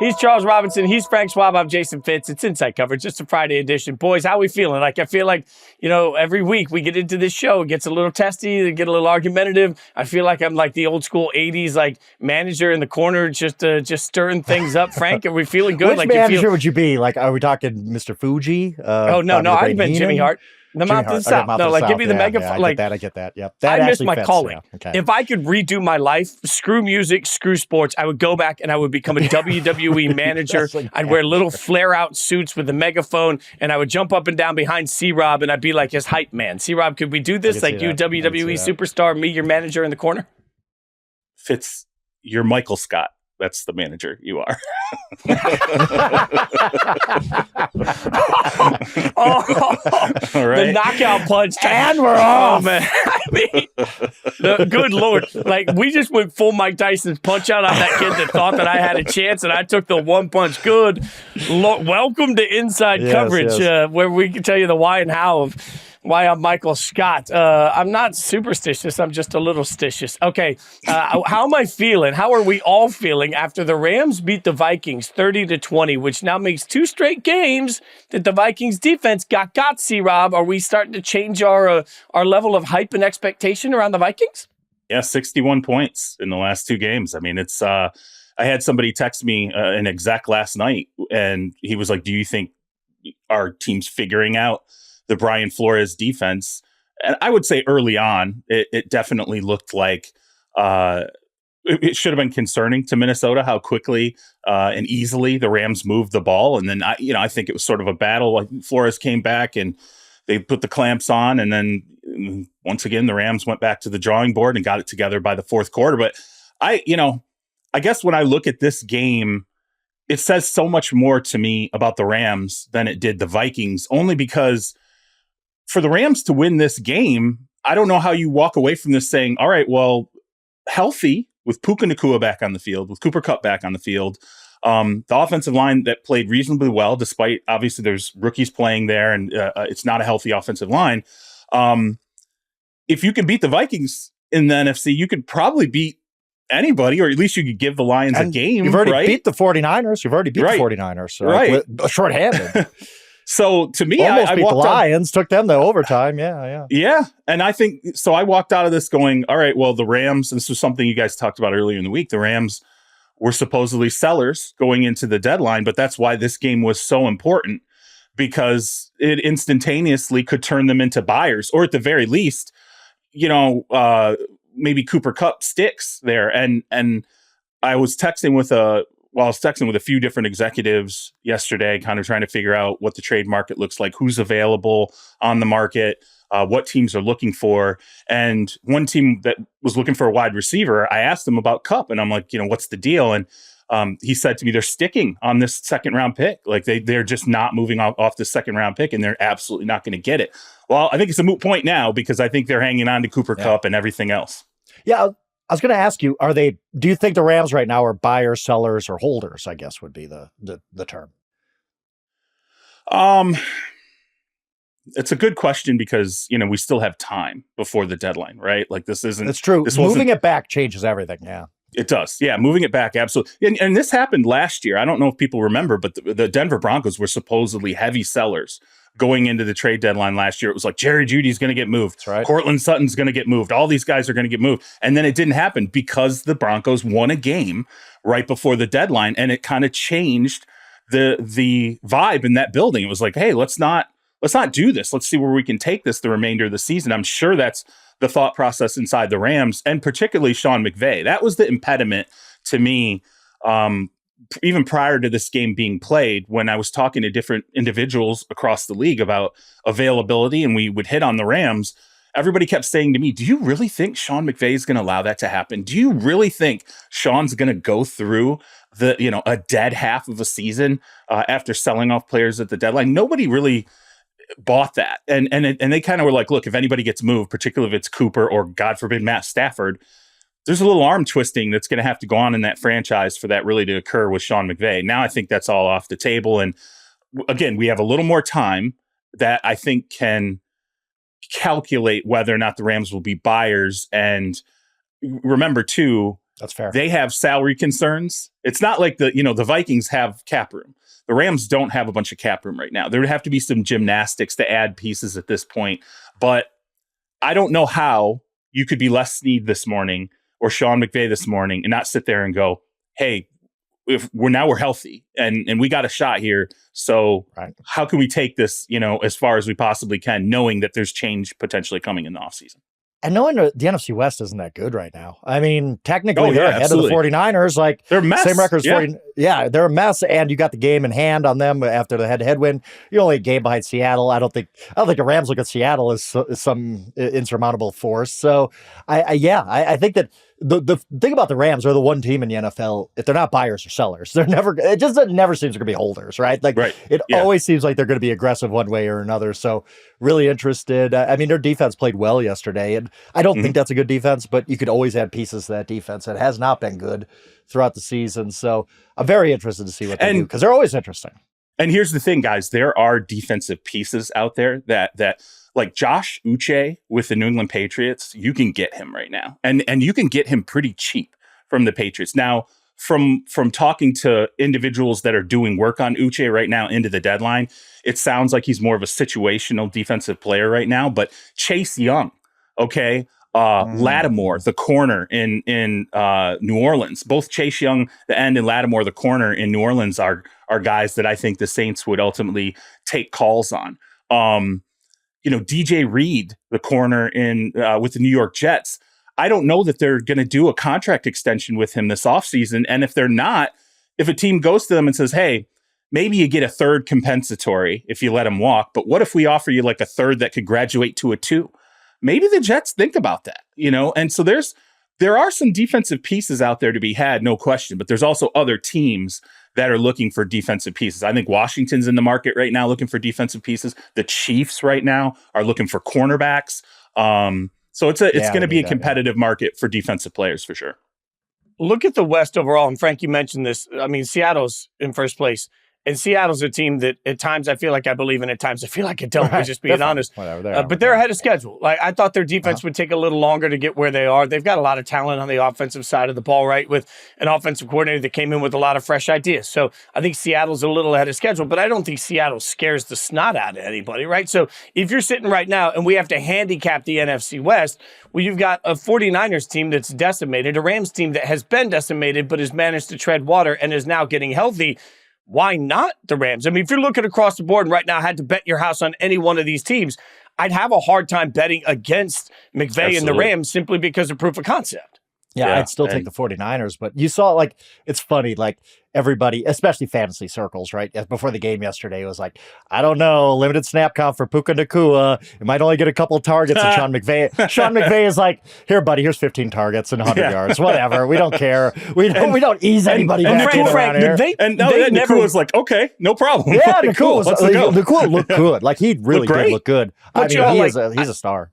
He's Charles Robinson. He's Frank Schwab. I'm Jason Fitz. It's Inside Coverage, just a Friday edition. Boys, how we feeling? Like, I feel like, every week we get into this show, it gets a little testy, get a little argumentative. I feel like I'm like the old school 80s, like, manager in the corner, just stirring things up. Frank, are we feeling good? Which like, manager would you be? Like, are we talking Mr. Fuji? No, I've been Jimmy Hart. The Mouth to the South. Mouth No, to like, South. give me the megaphone. I get that. Yep. I miss my calling. Yeah. Okay. If I could redo my life, screw music, screw sports, I would go back and I would become a WWE manager. I'd wear little flare-out suits with a megaphone, and I would jump up and down behind C-Rob, and I'd be like his hype man. C-Rob, could we do this? Like you, WWE superstar, me, your manager in the corner? Fitz, you're Michael Scott. That's the manager you are. All right. The knockout punch. And we're off. Oh, man. I mean, good Lord. Like, we just went full Mike Tyson's punch out on that kid that thought that I had a chance, and I took the one punch good. Welcome to Inside Coverage, where we can tell you the why and how of why I'm Michael Scott. I'm not superstitious. I'm just a little stitious. Okay, how am I feeling? How are we all feeling after the Rams beat the Vikings 30-20, which now makes 2 straight games that the Vikings defense got C-Rob? Are we starting to change our level of hype and expectation around the Vikings? Yeah, 61 points in the last 2 games. I mean, it's I had somebody text me an exec last night, and he was like, do you think our team's figuring out the Brian Flores defense? And I would say early on, it definitely looked like it should have been concerning to Minnesota how quickly and easily the Rams moved the ball. And then I think it was sort of a battle. Like, Flores came back and they put the clamps on, and then once again the Rams went back to the drawing board and got it together by the 4th quarter. But I guess when I look at this game, it says so much more to me about the Rams than it did the Vikings, only because for the Rams to win this game, I don't know how you walk away from this saying, all right, well, healthy with Puka Nacua back on the field, with Cooper Kupp back on the field, the offensive line that played reasonably well, despite obviously there's rookies playing there and it's not a healthy offensive line. If you can beat the Vikings in the NFC, you could probably beat anybody, or at least you could give the Lions a game. You've already beat the 49ers. You've already beat the 49ers. So right. Short-handed. So to me, I beat the Lions, took them to overtime. Yeah. And I think so. I walked out of this going, all right, well, the Rams, this was something you guys talked about earlier in the week. The Rams were supposedly sellers going into the deadline, but that's why this game was so important, because it instantaneously could turn them into buyers, or at the very least, maybe Cooper Kupp sticks there. And I was texting with a few different executives yesterday, kind of trying to figure out what the trade market looks like, who's available on the market, what teams are looking for. And one team that was looking for a wide receiver, I asked them about Kupp, and I'm like, what's the deal? And he said to me, they're sticking on this 2nd round pick. Like they're just not moving off the 2nd round pick, and they're absolutely not going to get it. Well, I think it's a moot point now, because I think they're hanging on to Cooper Kupp and everything else. Yeah. I was going to ask you, do you think the Rams right now are buyers, sellers, or holders, I guess would be the term? It's a good question, because, we still have time before the deadline, right? Like, this isn't... It's true. Moving it back changes everything, yeah. It does. Yeah, moving it back, absolutely. And this happened last year. I don't know if people remember, but the Denver Broncos were supposedly heavy sellers going into the trade deadline last year. It was like, Jerry Jeudy's going to get moved. That's right. Cortland Sutton's going to get moved. All these guys are going to get moved. And then it didn't happen, because the Broncos won a game right before the deadline, and it kind of changed the vibe in that building. It was like, hey, let's not do this. Let's see where we can take this the remainder of the season. I'm sure that's the thought process inside the Rams, and particularly Sean McVay. That was the impediment to me, even prior to this game being played, when I was talking to different individuals across the league about availability, and we would hit on the Rams. Everybody kept saying to me, do you really think Sean McVay is going to allow that to happen? Do you really think Sean's going to go through a dead half of a season after selling off players at the deadline? Nobody really bought that. And they kind of were like, look, if anybody gets moved, particularly if it's Cooper or, God forbid, Matt Stafford, there's a little arm twisting that's going to have to go on in that franchise for that really to occur with Sean McVay. Now I think that's all off the table. And again, we have a little more time that I think can calculate whether or not the Rams will be buyers. And remember, too, That's fair. They have salary concerns. It's not like the Vikings have cap room. The Rams don't have a bunch of cap room right now. There would have to be some gymnastics to add pieces at this point. But I don't know how you could be Les Snead this morning or Sean McVay this morning and not sit there and go, hey, if we're healthy and we got a shot here. So how can we take this, as far as we possibly can, knowing that there's change potentially coming in the offseason? And knowing the NFC West isn't that good right now. I mean, technically they're ahead of the 49ers. Like, they're a mess. Same record as 40. Yeah, they're a mess. And you got the game in hand on them after the head-to-head win. You're only a game behind Seattle. I don't think the Rams look at Seattle as some insurmountable force. So I think that the thing about the Rams are the one team in the NFL, if they're not buyers or sellers, they're never, it just never seems they're going to be holders, right? Like it always seems like they're going to be aggressive one way or another. So really interested. I mean, their defense played well yesterday, and I don't think that's a good defense, but you could always add pieces to that defense. It has not been good throughout the season. So I'm very interested to see what they do, because they're always interesting. And here's the thing, guys, there are defensive pieces out there that like Josh Uche with the New England Patriots, you can get him right now. And you can get him pretty cheap from the Patriots. Now, from talking to individuals that are doing work on Uche right now into the deadline, it sounds like he's more of a situational defensive player right now. But Chase Young, Lattimore, the corner in New Orleans, both Chase Young, the end, and Lattimore, the corner in New Orleans are guys that I think the Saints would ultimately take calls on. DJ Reed, the corner in with the New York Jets, I don't know that they're going to do a contract extension with him this offseason. And if they're not, if a team goes to them and says, hey, maybe you get a third compensatory if you let him walk, but what if we offer you like a third that could graduate to a 2? Maybe the Jets think about that, And so there are some defensive pieces out there to be had, no question, but there's also other teams that are looking for defensive pieces. I think Washington's in the market right now looking for defensive pieces. The Chiefs right now are looking for cornerbacks. So it's going to be a competitive market for defensive players for sure. Look at the West overall. And Frank, you mentioned this. I mean, Seattle's in first place. And Seattle's a team that at times I feel like I believe in, at times I feel like I don't, just being honest. But they're ahead of schedule. Like, I thought their defense would take a little longer to get where they are. They've got a lot of talent on the offensive side of the ball, right? With an offensive coordinator that came in with a lot of fresh ideas. So I think Seattle's a little ahead of schedule, but I don't think Seattle scares the snot out of anybody, right? So if you're sitting right now and we have to handicap the NFC West, well, you've got a 49ers team that's decimated, a Rams team that has been decimated but has managed to tread water and is now getting healthy. Why not the Rams? I mean, if you're looking across the board and right now had to bet your house on any one of these teams, I'd have a hard time betting against McVay and the Rams simply because of proof of concept. Yeah, I'd still take the 49ers, but you saw, like, it's funny, like, everybody, especially fantasy circles, right? Before the game yesterday, it was like, I don't know, limited snap count for Puka Nacua. It might only get a couple of targets. And Sean McVay is like, here, buddy, here's 15 targets and 100 yards, whatever. We don't care. We don't ease anybody back in around here. Nacua was like, okay, no problem. Yeah, like, Nacua looked good. Like, he really did look good. I mean, he's a star.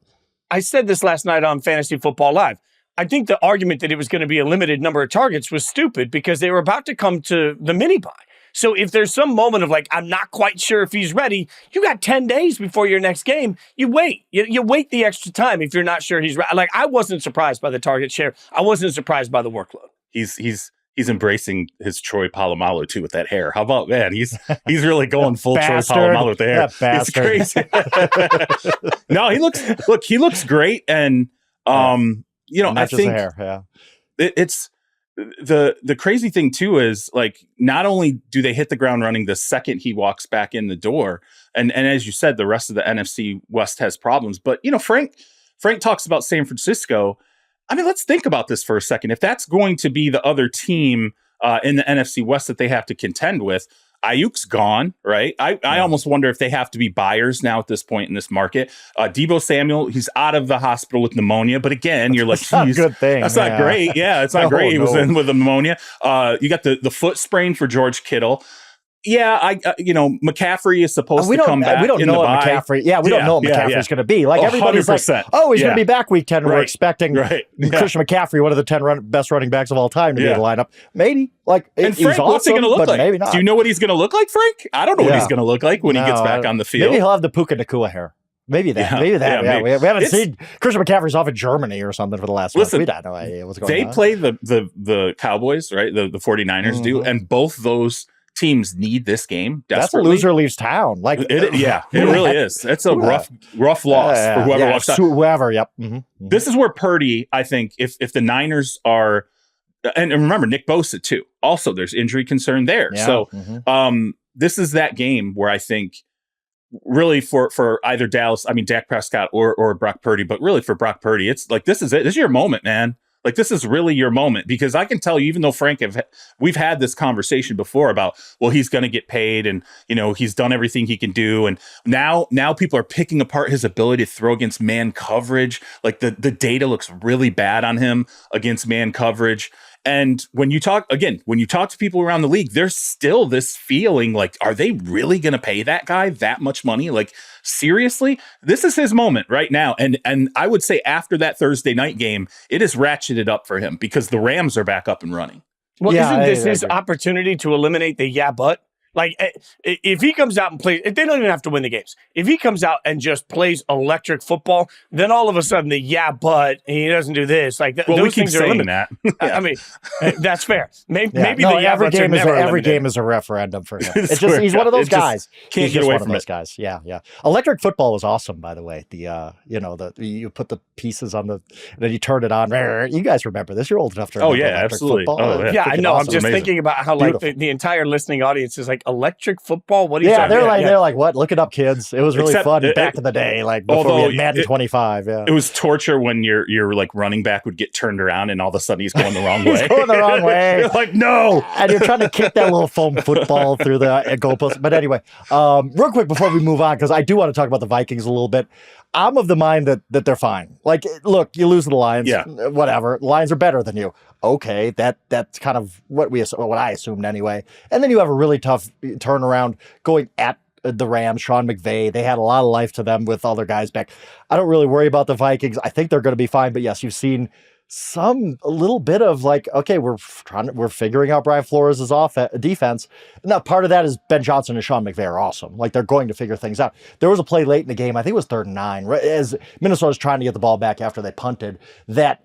I said this last night on Fantasy Football Live. I think the argument that it was going to be a limited number of targets was stupid because they were about to come to the mini-bye. So if there's some moment of like, I'm not quite sure if he's ready, you got 10 days before your next game. You wait. You wait the extra time if you're not sure he's ready. Like, I wasn't surprised by the target share. I wasn't surprised by the workload. He's embracing his Troy Polamalu too with that hair. How about, man? He's really going full Troy Polamalu with the hair. It's crazy. No, he looks great. And, I think it's the crazy thing too is, like, not only do they hit the ground running the second he walks back in the door, and as you said, the rest of the NFC West has problems. But Frank talks about San Francisco. I mean, let's think about this for a second. If that's going to be the other team in the NFC West that they have to contend with, Ayuk's gone, right? I almost wonder if they have to be buyers now at this point in this market. Deebo Samuel, he's out of the hospital with pneumonia, but again, you're like, that's not a good thing. That's not great. Yeah, it's not great. He was in with the pneumonia. You got the foot sprain for George Kittle. Yeah, McCaffrey is supposed to come back. We don't know what McCaffrey. Yeah, we don't know what McCaffrey's going to be. Like, everybody's 100%. Like, oh, he's going to be back week 10. Right. We're expecting Christian McCaffrey, one of the 10 best running backs of all time, to be in the lineup. Maybe. Like, and Frank, awesome, what's he going to look like? Maybe not. Do you know what he's going to look like, Frank? I don't know what he's going to look like when he gets back on the field. Maybe he'll have the Puka Nacua hair. Maybe that. Yeah. We haven't seen Christian McCaffrey's off in Germany or something for the last month. We got no idea what's going on. They play the Cowboys, right? The 49ers do, and both those teams need this game desperately. That's a loser leaves town. Like it really is. It's a rough loss for whoever walks out. Whoever, yep. This is where Purdy, I think, if the Niners are, and remember Nick Bosa too. Also, there's injury concern there. Yeah. So this is that game where I think really for either Dallas, I mean Dak Prescott or Brock Purdy, but really for Brock Purdy, it's like this is it. This is your moment, man. Like, this is really your moment, because I can tell you, even though Frank, we've had this conversation before about, well, he's going to get paid and, he's done everything he can do. And now people are picking apart his ability to throw against man coverage. Like the data looks really bad on him against man coverage. And when you talk to people around the league, there's still this feeling like, are they really going to pay that guy that much money? Like, seriously, this is his moment right now. And I would say after that Thursday night game, it has ratcheted up for him because the Rams are back up and running. Well, isn't this his opportunity to eliminate the but? Like, if he comes out and plays, they don't even have to win the games. If he comes out and just plays electric football, then all of a sudden but he doesn't do this. Like, those things are eliminated. That. I mean, that's fair. Maybe every game is a referendum for him. It's just he's one of those guys. Can't get away from those guys. Yeah. Electric football was awesome, by the way. You put the pieces on and then you turn it on. You guys remember this? You're old enough to remember. Oh yeah, absolutely. Football. Yeah, I know. I'm just thinking about how like the entire listening audience is like, electric football? What are you talking about? They're like, what? Look it up, kids. It was really fun back in the day, like before we had Madden 25. Yeah, it was torture when your like running back would get turned around and all of a sudden he's going the wrong way. He's going the wrong way. You're like, no. And you're trying to kick that little foam football through the goalpost. But anyway, real quick before we move on, because I do want to talk about the Vikings a little bit. I'm of the mind that they're fine. Like, look, you lose to the Lions, whatever. The Lions are better than you. Okay, that's kind of what I assumed anyway. And then you have a really tough turnaround going at the Rams, Sean McVay. They had a lot of life to them with all their guys back. I don't really worry about the Vikings. I think they're going to be fine. But yes, you've seen a little bit of like, okay, we're figuring out Brian Flores' defense. Now, part of that is Ben Johnson and Sean McVay are awesome. Like, they're going to figure things out. There was a play late in the game, I think it was 3rd and 9, right, as Minnesota's trying to get the ball back after they punted, that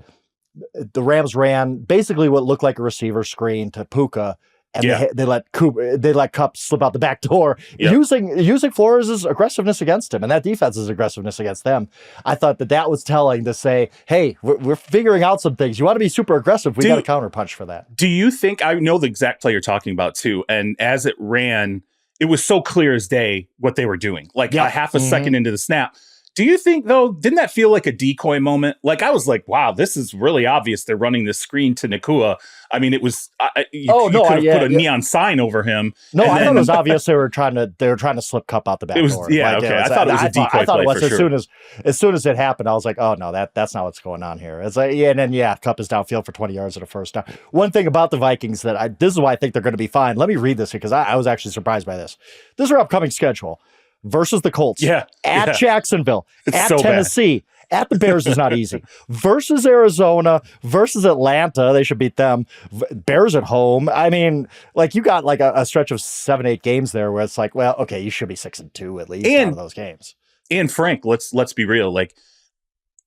the Rams ran basically what looked like a receiver screen to Puka. And they let Kupp slip out the back door, using Flores' aggressiveness against him and that defense's aggressiveness against them. I thought that was telling to say, hey, we're figuring out some things. You want to be super aggressive. We got a counterpunch for that. Do you think, I know the exact play you're talking about too, and as it ran, it was so clear as day what they were doing, like a half a second into the snap. Do you think, though, didn't that feel like a decoy moment? Like, I was like, wow, this is really obvious. They're running this screen to Nacua. I mean, it was, you could have put a neon sign over him. No, I thought it was obvious they were trying to slip Kupp out the back door. I thought it was a decoy I thought it was play for sure. As soon as it happened, I was like, oh, no, that's not what's going on here. It's like, Kupp is downfield for 20 yards at a first down. One thing about the Vikings this is why I think they're going to be fine. Let me read this because I was actually surprised by this. This is our upcoming schedule. Versus the Colts, at Jacksonville, at Tennessee, at the Bears is not easy. Versus Arizona, versus Atlanta, they should beat them. Bears at home. I mean, like, you got like a stretch of 7-8 games there where it's like, well, okay, you should be 6-2 at least out of those games. And Frank, let's be real. Like,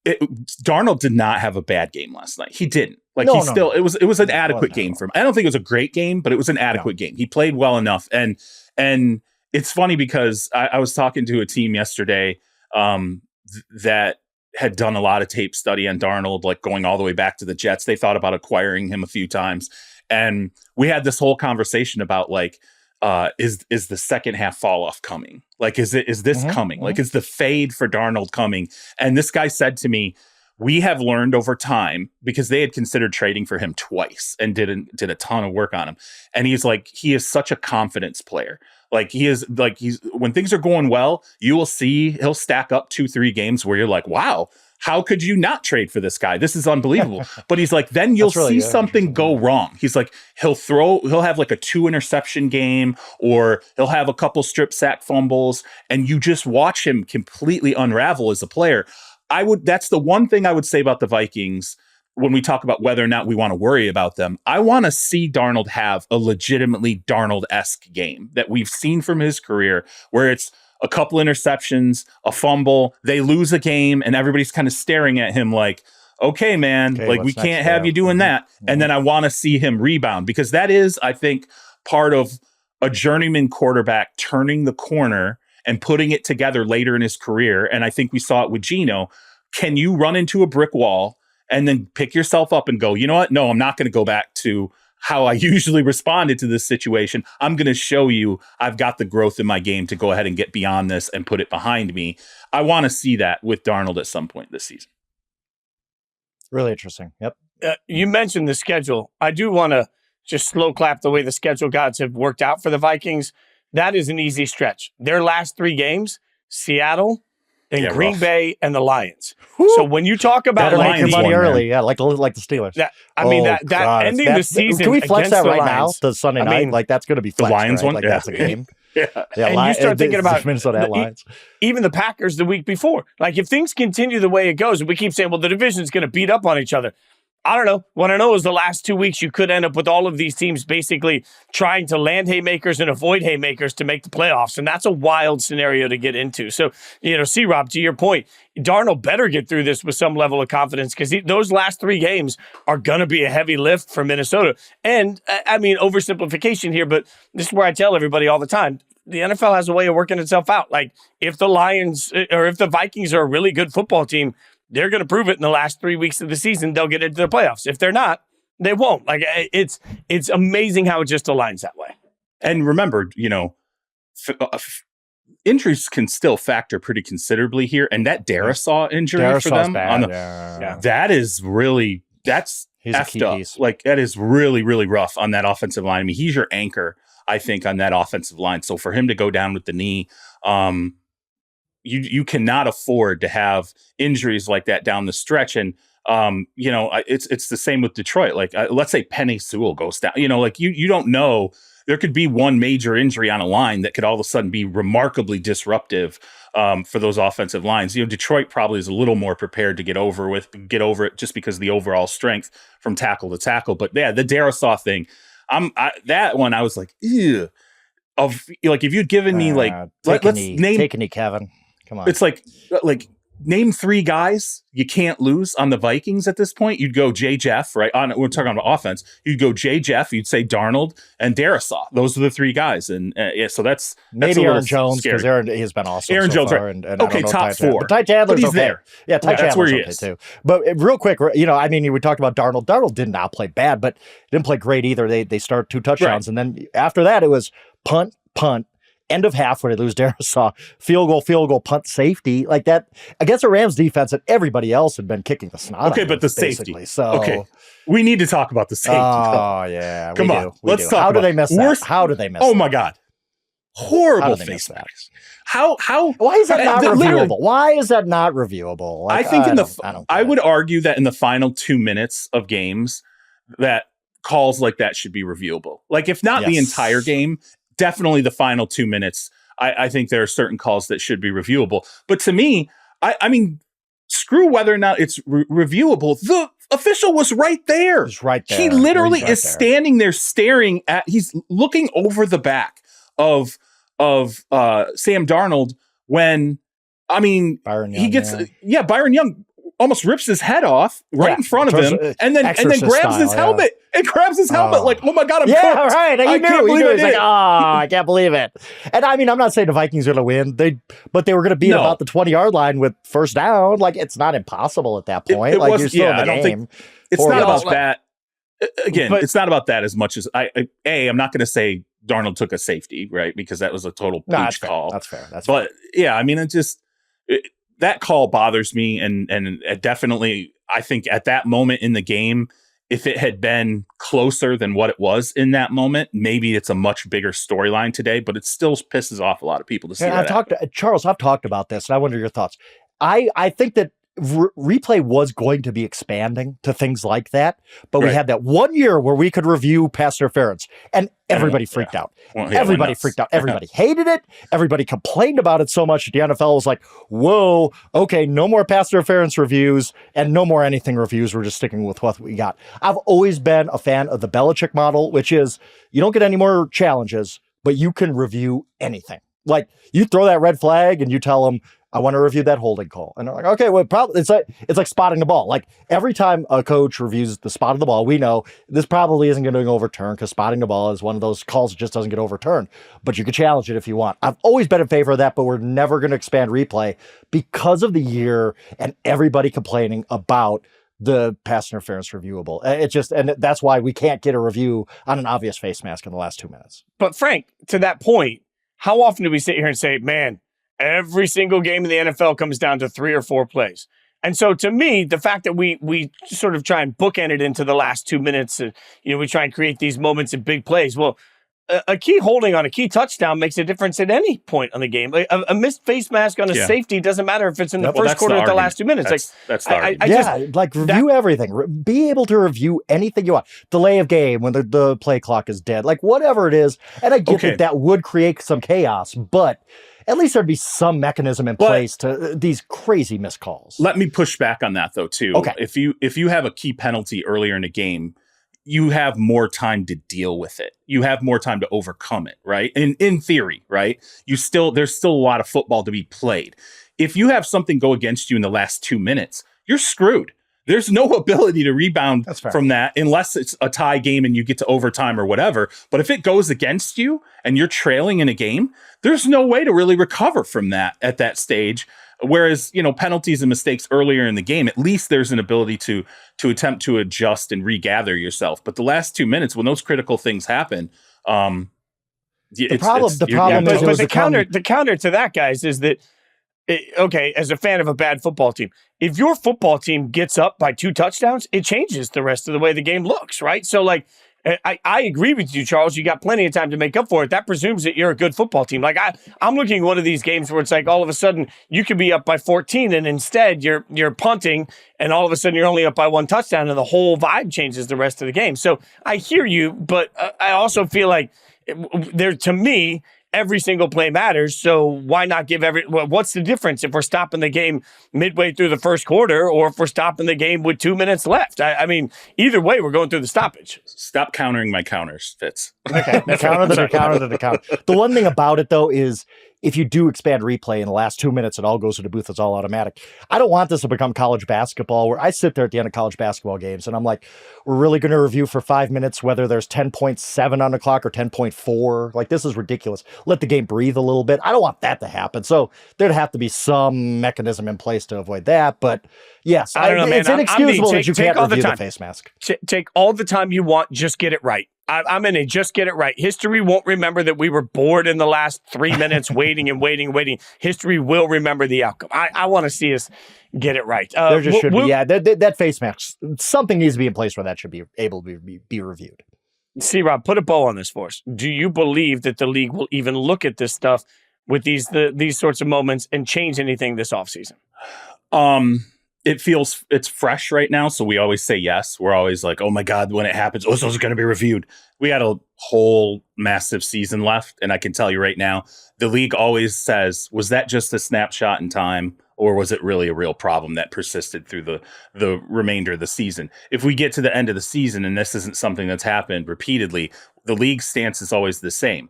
Darnold did not have a bad game last night. He didn't. Like, it was an adequate game for him. I don't think it was a great game, but it was an adequate game. He played well enough, and it's funny because I was talking to a team yesterday that had done a lot of tape study on Darnold, like going all the way back to the Jets. They thought about acquiring him a few times. And we had this whole conversation about like, is the second half fall off coming? Like, is this coming? Like, is the fade for Darnold coming? And this guy said to me, we have learned over time, because they had considered trading for him twice and did a ton of work on him. And he's like, he is such a confidence player. Like, he's when things are going well, you will see he'll stack up 2-3 games where you're like, wow, how could you not trade for this guy? This is unbelievable. But he's like, then you'll see something go wrong. He's like, he'll have like a 2 interception game, or he'll have a couple strip sack fumbles, and you just watch him completely unravel as a player. That's the one thing I would say about the Vikings when we talk about whether or not we want to worry about them. I want to see Darnold have a legitimately Darnold-esque game that we've seen from his career, where it's, a couple interceptions, a fumble, they lose a game, and everybody's kind of staring at him like, okay, man, like we can't have you doing that. And then I want to see him rebound, because that is, I think, part of a journeyman quarterback turning the corner and putting it together later in his career. And I think we saw it with Geno. Can you run into a brick wall and then pick yourself up and go, you know what? No, I'm not going to go back to how I usually responded to this situation. I'm going to show you I've got the growth in my game to go ahead and get beyond this and put it behind me. I want to see that with Darnold at some point this season. Really interesting. Yep. You mentioned the schedule. I do want to just slow clap the way the schedule gods have worked out for the Vikings. That is an easy stretch. Their last 3 games, Seattle, then Green Bay, and the Lions. Woo. So when you talk about like your money early, like the Steelers. That ending the season. Can we flex that right now Lions, to Sunday night? Like that's going to be flexed, the Lions right? one. Like that's a game. And you start thinking about Minnesota Lions. Even the Packers the week before. Like if things continue the way it goes, and we keep saying, well, the division's going to beat up on each other. I don't know. What I know is the last 2 weeks, you could end up with all of these teams basically trying to land haymakers and avoid haymakers to make the playoffs. And that's a wild scenario to get into. So, C-Rob, to your point, Darnold better get through this with some level of confidence, because those last 3 games are going to be a heavy lift for Minnesota. And I mean, oversimplification here, but this is where I tell everybody all the time, the NFL has a way of working itself out. Like if the Lions or if the Vikings are a really good football team, they're going to prove it in the last 3 weeks of the season. They'll get into the playoffs. If they're not, they won't. Like it's amazing how it just aligns that way. And remember, injuries can still factor pretty considerably here. And that Darisaw injury for them, that is really, that's effed up. Piece. Like that is really, really rough on that offensive line. I mean, he's your anchor, I think, on that offensive line. So for him to go down with the knee, you cannot afford to have injuries like that down the stretch. And, it's the same with Detroit. Like, let's say Penei Sewell goes down, like you don't know. There could be one major injury on a line that could all of a sudden be remarkably disruptive for those offensive lines. Detroit probably is a little more prepared to get over it just because of the overall strength from tackle to tackle. But yeah, the Darisaw thing, that one I was like, ew. If you'd given me take a knee, Kevin. Come on. It's like name 3 guys you can't lose on the Vikings at this point. You'd go Jay Jeff, right? We're talking about offense. You'd go Jay Jeff. You'd say Darnold and Darisaw. Those are the 3 guys, and so that's maybe Aaron Jones, because he's been awesome. Aaron Jones, far, right? and okay, top 4. But Ty Chandler's he's okay. There. Yeah, Ty Chandler's where he okay is too. But real quick, we talked about Darnold. Darnold did not play bad, but didn't play great either. They start 2 touchdowns, and then after that it was punt. End of half where they lose Darisaw, field goal, punt, safety, like that against the Rams defense that everybody else had been kicking the snot. Okay, but the safety. So we need to talk about the safety. Oh yeah, come on, let's talk. How do they miss that? How do they miss? Oh my god, horrible face masks. How? Why is that not reviewable? Why is that not reviewable? Like, I think I would argue that in the final 2 minutes of games, that calls like that should be reviewable. Like if not the entire game. Definitely the final 2 minutes. I think there are certain calls that should be reviewable. But to me, I mean, screw whether or not it's reviewable. The official was right there. He's right there. He literally is standing there staring he's looking over the back of Sam Darnold when, I mean, Byron Young, he gets, Byron Young almost rips his head off in front of him and then grabs his helmet. It grabs his helmet like, oh my God, I'm cooked. Right. He knew. He's like, I can't believe it. And I mean, I'm not saying the Vikings are going to win. But they were going to beat about the 20-yard line with first down. Like, it's not impossible at that point. You're still in the game. It's not about that. Again, it's not about that as much as I'm not going to say Darnold took a safety, right? Because that was a total pooch call. That's fair. But yeah, I mean, that call bothers me. And definitely, I think at that moment in the game, if it had been closer than what it was in that moment, maybe it's a much bigger storyline today, but it still pisses off a lot of people to see that. Charles, I've talked about this, and I wonder your thoughts. I think that replay was going to be expanding to things like that, but we had that 1 year where we could review pass interference, and everybody freaked out. Everybody freaked out. Everybody hated it. Everybody complained about it so much that the NFL was like, whoa, okay, no more pass interference reviews and no more anything reviews. We're just sticking with what we got. I've always been a fan of the Belichick model, which is you don't get any more challenges, but you can review anything. Like, you throw that red flag and you tell them, I want to review that holding call. And they're like, okay, well, probably it's like spotting the ball. Like, every time a coach reviews the spot of the ball, we know this probably isn't going to get overturned because spotting the ball is one of those calls that just doesn't get overturned. But you can challenge it if you want. I've always been in favor of that, but we're never going to expand replay because of the year and everybody complaining about the pass interference reviewable. And that's why we can't get a review on an obvious face mask in the last 2 minutes. But Frank, to that point, how often do we sit here and say, man, every single game in the NFL comes down to 3 or 4 plays? And so to me, the fact that we sort of try and bookend it into the last 2 minutes, and we try and create these moments of big plays. Well, a key holding on a key touchdown makes a difference at any point on the game. Like a missed face mask on a safety doesn't matter if it's in the first quarter or the last 2 minutes. That's the argument. Review everything. Be able to review anything you want. Delay of game when the play clock is dead. Like, whatever it is. And I get that would create some chaos, but at least there'd be some mechanism in place to these crazy missed calls. Let me push back on that, though, too. Okay. If you have a key penalty earlier in a game, you have more time to deal with it. You have more time to overcome it, right? In theory, right? There's still a lot of football to be played. If you have something go against you in the last 2 minutes, you're screwed. There's no ability to rebound from that unless it's a tie game and you get to overtime or whatever. But if it goes against you and you're trailing in a game, there's no way to really recover from that at that stage. Whereas, penalties and mistakes earlier in the game, at least there's an ability to attempt to adjust and regather yourself. But the last 2 minutes, when those critical things happen, the counter to that, guys, is that, as a fan of a bad football team, if your football team gets up by 2 touchdowns, it changes the rest of the way the game looks, right? So, like, I agree with you, Charles. You got plenty of time to make up for it. That presumes that you're a good football team. Like, I'm looking at one of these games where it's like all of a sudden you could be up by 14 and instead you're punting and all of a sudden you're only up by 1 touchdown and the whole vibe changes the rest of the game. So I hear you, but I also feel like to me, every single play matters. So why not give what's the difference if we're stopping the game midway through the first quarter or if we're stopping the game with 2 minutes left? I mean, either way, we're going through the stoppage. Stop countering my counters, Fitz. Okay. The one thing about it, though, is if you do expand replay in the last 2 minutes, it all goes to the booth. It's all automatic. I don't want this to become college basketball where I sit there at the end of college basketball games and I'm like, we're really going to review for 5 minutes whether there's 10.7 on the clock or 10.4. Like, this is ridiculous. Let the game breathe a little bit. I don't want that to happen. So there'd have to be some mechanism in place to avoid that. But yes, I don't know, man. It's inexcusable that you can't review the face mask. Take all the time you want. Just get it right. I'm in a just get it right. History won't remember that we were bored in the last 3 minutes waiting. History will remember the outcome. I want to see us get it right. There just should be. Yeah, that face mask, something needs to be in place where that should be able to be reviewed. See, Rob, put a bow on this for us. Do you believe that the league will even look at this stuff with these sorts of moments and change anything this offseason? It's fresh right now, so we always say yes. We're always like, oh my God, when it happens, this is going to be reviewed. We had a whole massive season left, and I can tell you right now, the league always says, was that just a snapshot in time, or was it really a real problem that persisted through the remainder of the season? If we get to the end of the season and this isn't something that's happened repeatedly, the league's stance is always the same.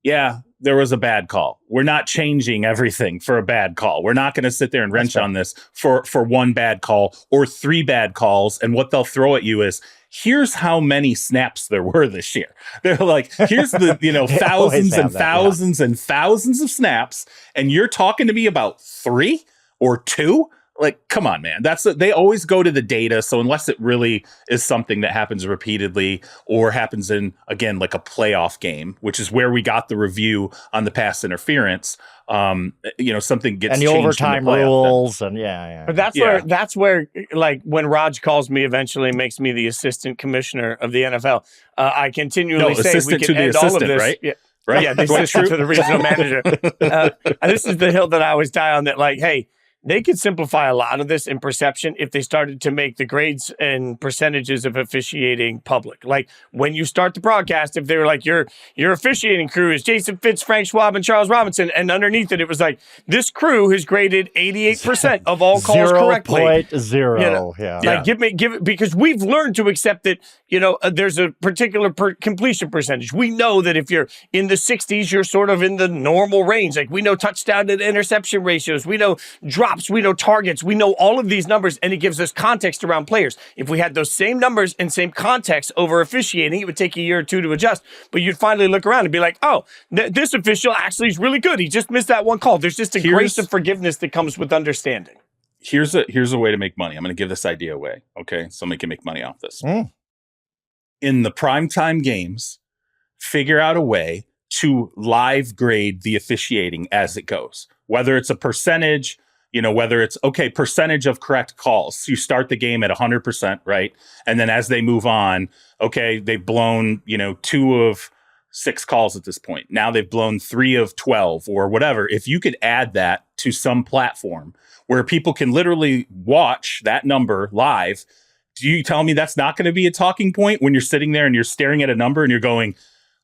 Yeah, there was a bad call. We're not changing everything for a bad call. We're not going to sit there and wrench on this for one bad call or 3 bad calls. And what they'll throw at you is, here's how many snaps there were this year. They're like, here's the thousands and thousands and thousands of snaps. And you're talking to me about 3 or 2? Like, come on, man. They always go to the data. So unless it really is something that happens repeatedly or happens in, again, like a playoff game, which is where we got the review on the pass interference, something gets and the changed overtime rules and But that's where like when Raj calls me eventually and makes me the assistant commissioner of the NFL, I continually say we can end all of this. Right? Yeah. Right. Yeah, the assistant to the regional manager. This is the hill that I always die on, that like, hey, They could simplify a lot of this in perception if they started to make the grades and percentages of officiating public. Like when you start the broadcast, if they were like, your officiating crew is Jason Fitz, Frank Schwab, and Charles Robinson, and underneath it was like, this crew has graded 88% of all calls correctly. 0.0, you know, yeah. Like give it, because we've learned to accept that, there's a particular completion percentage. We know that if you're in the 60s, you're sort of in the normal range. Like we know touchdown to interception ratios. We know drops. We know targets. We know all of these numbers, and it gives us context around players. If we had those same numbers and same context over officiating, it would take a year or two to adjust. But you'd finally look around and be like, oh, this official actually is really good. He just missed that one call. There's just a grace of forgiveness that comes with understanding. Here's a way to make money. I'm going to give this idea away. Okay, somebody can make money off this. In the primetime games, figure out a way to live grade the officiating as it goes. Whether it's a percentage, whether it's, percentage of correct calls. So you start the game at 100%, right? And then as they move on, they've blown, 2 of 6 calls at this point. Now they've blown 3 of 12 or whatever. If you could add that to some platform where people can literally watch that number live, do you tell me that's not going to be a talking point when you're sitting there and you're staring at a number and you're going,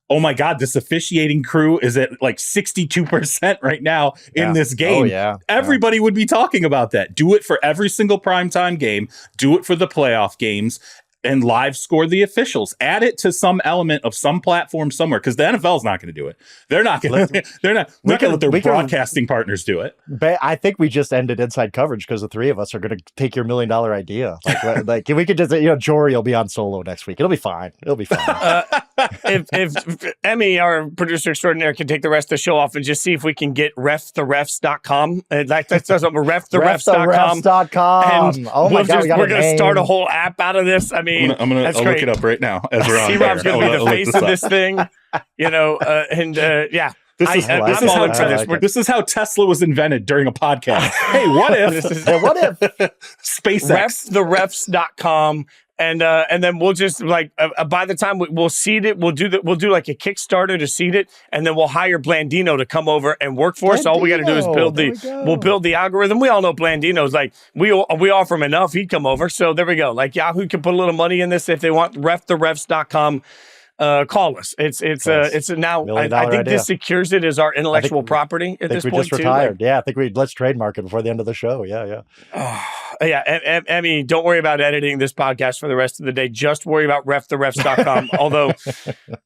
oh my God, this officiating crew is at like 62% right now in this game. Oh, yeah. Everybody would be talking about that. Do it for every single primetime game. Do it for the playoff games. And live score the officials. Add it to some element of some platform somewhere, because the NFL is not going to do it. They're not going to. They're not going to let their broadcasting partners do it. But I think we just ended inside coverage because the three of us are going to take your $1 million idea. Like we could just, Jory will be on solo next week. It'll be fine. If Emmy, our producer extraordinaire, can take the rest of the show off and just see if we can get reftherefs.com. That's something. Reftherefs.com. And oh my God, we're going to start a whole app out of this. I mean, I'll look it up right now as we're on. C-Rob's going to be the face of this thing, This is how Tesla was invented during a podcast. Hey, what if? SpaceX. Reftherefs.com. And then we'll just by the time we'll seed it, we'll do like a Kickstarter to seed it, and then we'll hire Blandino to come over and work for us. All we got to do is we'll build the algorithm. We all know Blandino's like we offer him enough, he'd come over. So there we go. Like Yahoo can put a little money in this if they want. Reftherefs.com. Call us. It's now. I think this secures it as our intellectual property at this point. We just retired. I think let's trademark it before the end of the show. Yeah. Emmy, don't worry about editing this podcast for the rest of the day. Just worry about reftherefs.com. Although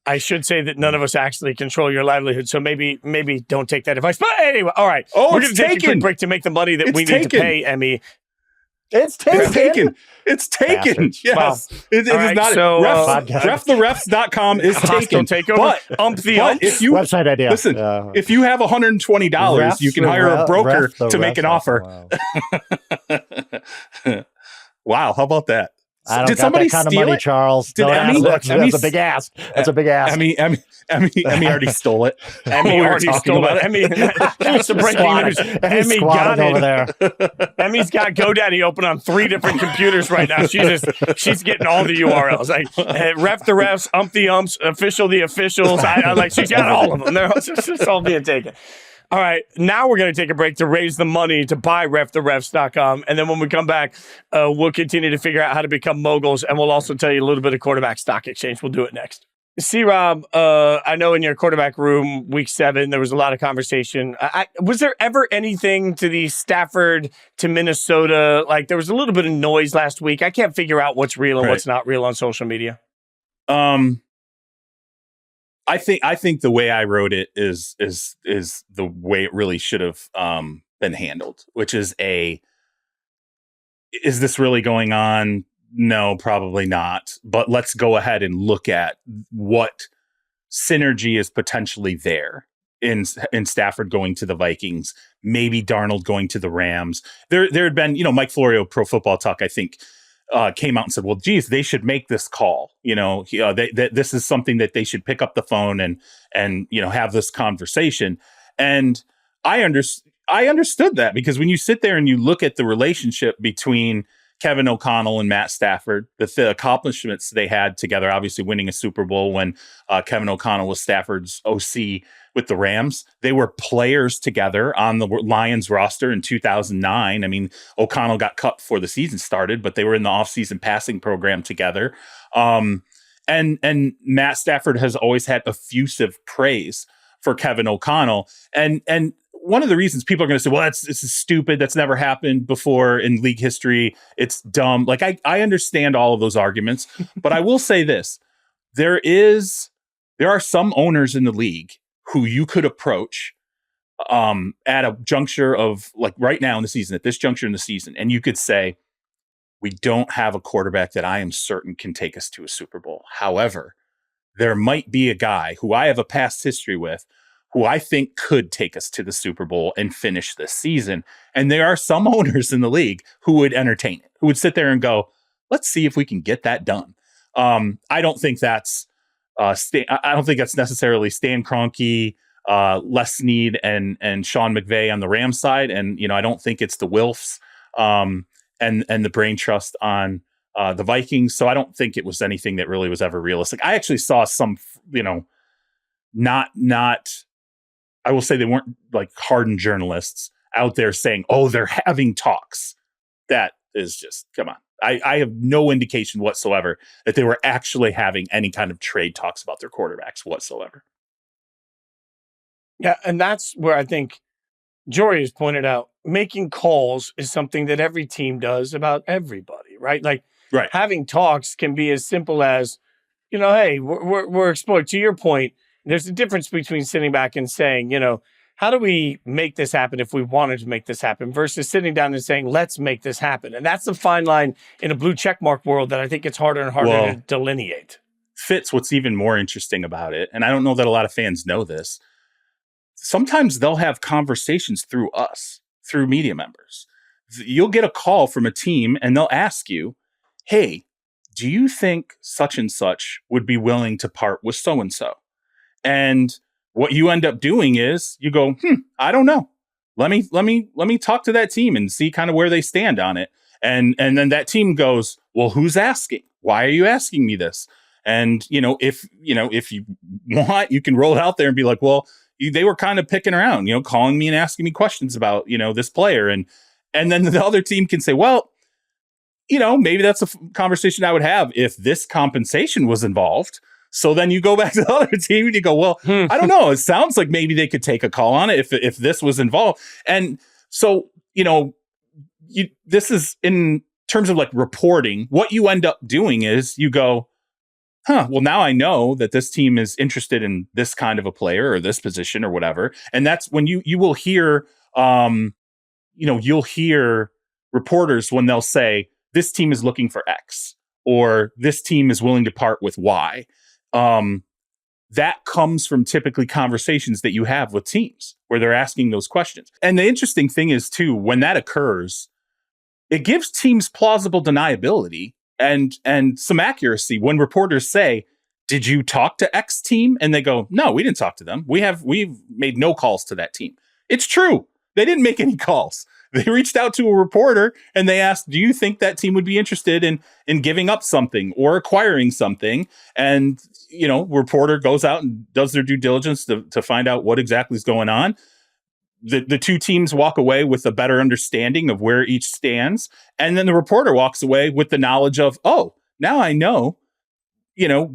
I should say that none of us actually control your livelihood, so maybe don't take that advice. But anyway, all right. We're going to take a quick break to make the money that we need to pay Emmy. It's taken. It's taken. Yes. Wow. It is not. So, reftherefs.com is taken. But if you website idea. Listen, if you have $120, you can hire a broker to make an offer. Wow. How about that? I don't got that kind of money, Charles. Did Emmy? That's a big ask. That's a big ask. Emmy already stole it. Emmy already stole it. Emmy, that's the breaking news. Emmy got it over there. Emmy's got GoDaddy open on 3 different computers right now. She's getting all the URLs. Like ref the refs, the umps, official the officials. She's got all of them. They're just all being taken. All right, now we're going to take a break to raise the money to buy reftherefs.com. And then when we come back, we'll continue to figure out how to become moguls. And we'll also tell you a little bit of quarterback stock exchange. We'll do it next. C-Rob, I know in your quarterback room, week 7, there was a lot of conversation. Was there ever anything to the Stafford to Minnesota? Like there was a little bit of noise last week. I can't figure out what's real and what's not real on social media. I think the way I wrote it is the way it really should have been handled, which is is this really going on? No, probably not. But let's go ahead and look at what synergy is potentially there in Stafford going to the Vikings, maybe Darnold going to the Rams. There had been, Mike Florio, Pro Football Talk, I think, came out and said, well, geez, they should make this call. This is something that they should pick up the phone and have this conversation. And I understood that, because when you sit there and you look at the relationship between Kevin O'Connell and Matt Stafford, the accomplishments they had together, obviously winning a Super Bowl when Kevin O'Connell was Stafford's OC with the Rams. They were players together on the Lions roster in 2009. I mean, O'Connell got cut before the season started, but they were in the offseason passing program together. And Matt Stafford has always had effusive praise for Kevin O'Connell. And one of the reasons people are going to say, well, this is stupid. That's never happened before in league history. It's dumb. Like, I understand all of those arguments, but I will say this. There are some owners in the league who you could approach at a juncture of, like, right now in the season, at this juncture in the season, and you could say, we don't have a quarterback that I am certain can take us to a Super Bowl. However, there might be a guy who I have a past history with who I think could take us to the Super Bowl and finish this season. And there are some owners in the league who would entertain it, who would sit there and go, let's see if we can get that done. I don't think that's I don't think that's necessarily Stan Kroenke, Les Snead, and Sean McVay on the Rams side. And, I don't think it's the Wilfs and the brain trust on the Vikings. So I don't think it was anything that really was ever realistic. I actually saw some, I will say they weren't like hardened journalists out there saying, oh, they're having talks. That is just, come on. I have no indication whatsoever that they were actually having any kind of trade talks about their quarterbacks whatsoever. Yeah, and that's where I think Jory has pointed out, making calls is something that every team does about everybody, right? Like, right. Having talks can be as simple as, hey, we're exploring. To your point, there's a difference between sitting back and saying, how do we make this happen if we wanted to make this happen versus sitting down and saying, let's make this happen. And that's the fine line in a blue checkmark world that I think it's harder and harder to delineate. Fitz, what's even more interesting about it, and I don't know that a lot of fans know this, sometimes they'll have conversations through us, through media members. You'll get a call from a team and they'll ask you, hey, do you think such and such would be willing to part with so-and-so? And what you end up doing is you go, I don't know. Let me talk to that team and see kind of where they stand on it. And then that team goes, well, who's asking? Why are you asking me this? And, if you want, you can roll it out there and be like, well, they were kind of picking around, calling me and asking me questions about, this player. And then the other team can say, well, maybe that's a conversation I would have if this compensation was involved. So then you go back to the other team and you go, well, I don't know. It sounds like maybe they could take a call on it if this was involved. And so, this is in terms of like reporting, what you end up doing is you go, well, now I know that this team is interested in this kind of a player or this position or whatever. And that's when you will hear, you'll hear reporters when they'll say, this team is looking for X or this team is willing to part with Y. That comes from typically conversations that you have with teams where they're asking those questions. And the interesting thing is too, when that occurs, it gives teams plausible deniability and some accuracy when reporters say, did you talk to X team? And they go, no, we didn't talk to them. We've made no calls to that team. It's true. They didn't make any calls. They reached out to a reporter and they asked, do you think that team would be interested in giving up something or acquiring something? And, reporter goes out and does their due diligence to find out what exactly is going on. The two teams walk away with a better understanding of where each stands. And then the reporter walks away with the knowledge of, oh, now I know,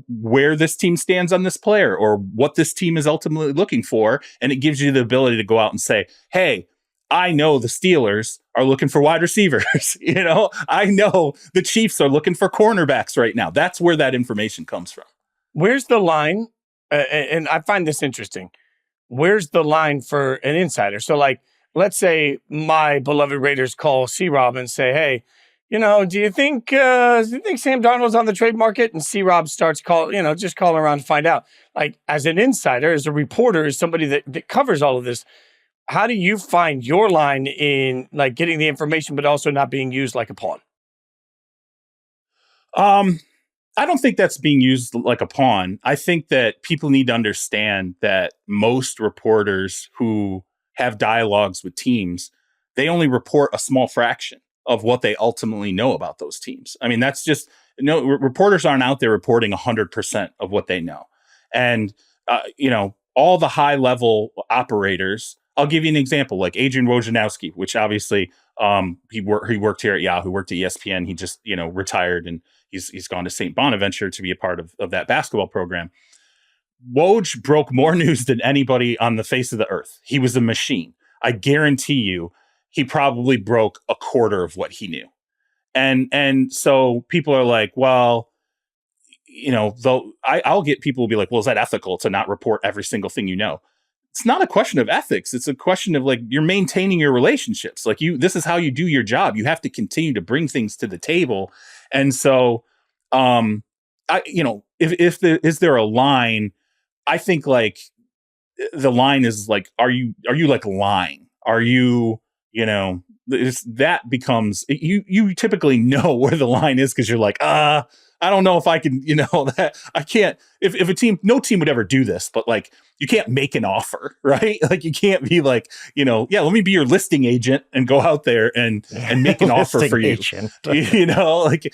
where this team stands on this player or what this team is ultimately looking for. And it gives you the ability to go out and say, hey, I know the Steelers are looking for wide receivers. I know the Chiefs are looking for cornerbacks right now. That's where that information comes from. Where's the line? And I find this interesting. Where's the line for an insider? So, like, let's say my beloved Raiders call C-Rob and say, hey, do you think Sam Darnold's on the trade market? And C-Rob starts just calling around to find out. Like, as an insider, as a reporter, as somebody that covers all of this, how do you find your line in like getting the information, but also not being used like a pawn? I don't think that's being used like a pawn. I think that people need to understand that most reporters who have dialogues with teams, they only report a small fraction of what they ultimately know about those teams. I mean, that's just, reporters aren't out there reporting 100% of what they know. And, all the high level operators, I'll give you an example, like Adrian Wojnarowski, which obviously he worked here at Yahoo, worked at ESPN. He just, retired, and he's gone to St. Bonaventure to be a part of that basketball program. Woj broke more news than anybody on the face of the earth. He was a machine. I guarantee you, he probably broke a quarter of what he knew. And so people are like, well, though I'll get people will be like, well, is that ethical to not report every single thing you know? It's not a question of ethics. It's a question of, like, you're maintaining your relationships. Like, this is how you do your job. You have to continue to bring things to the table. And so, is there a line? I think, like, the line is like, are you like lying? Are you, that becomes, you typically know where the line is, because you're like, I don't know if I can, that I can't, if a team, no team would ever do this, but, like, you can't make an offer, right? Like, you can't be like, let me be your listing agent and go out there and make an offer for you. Like,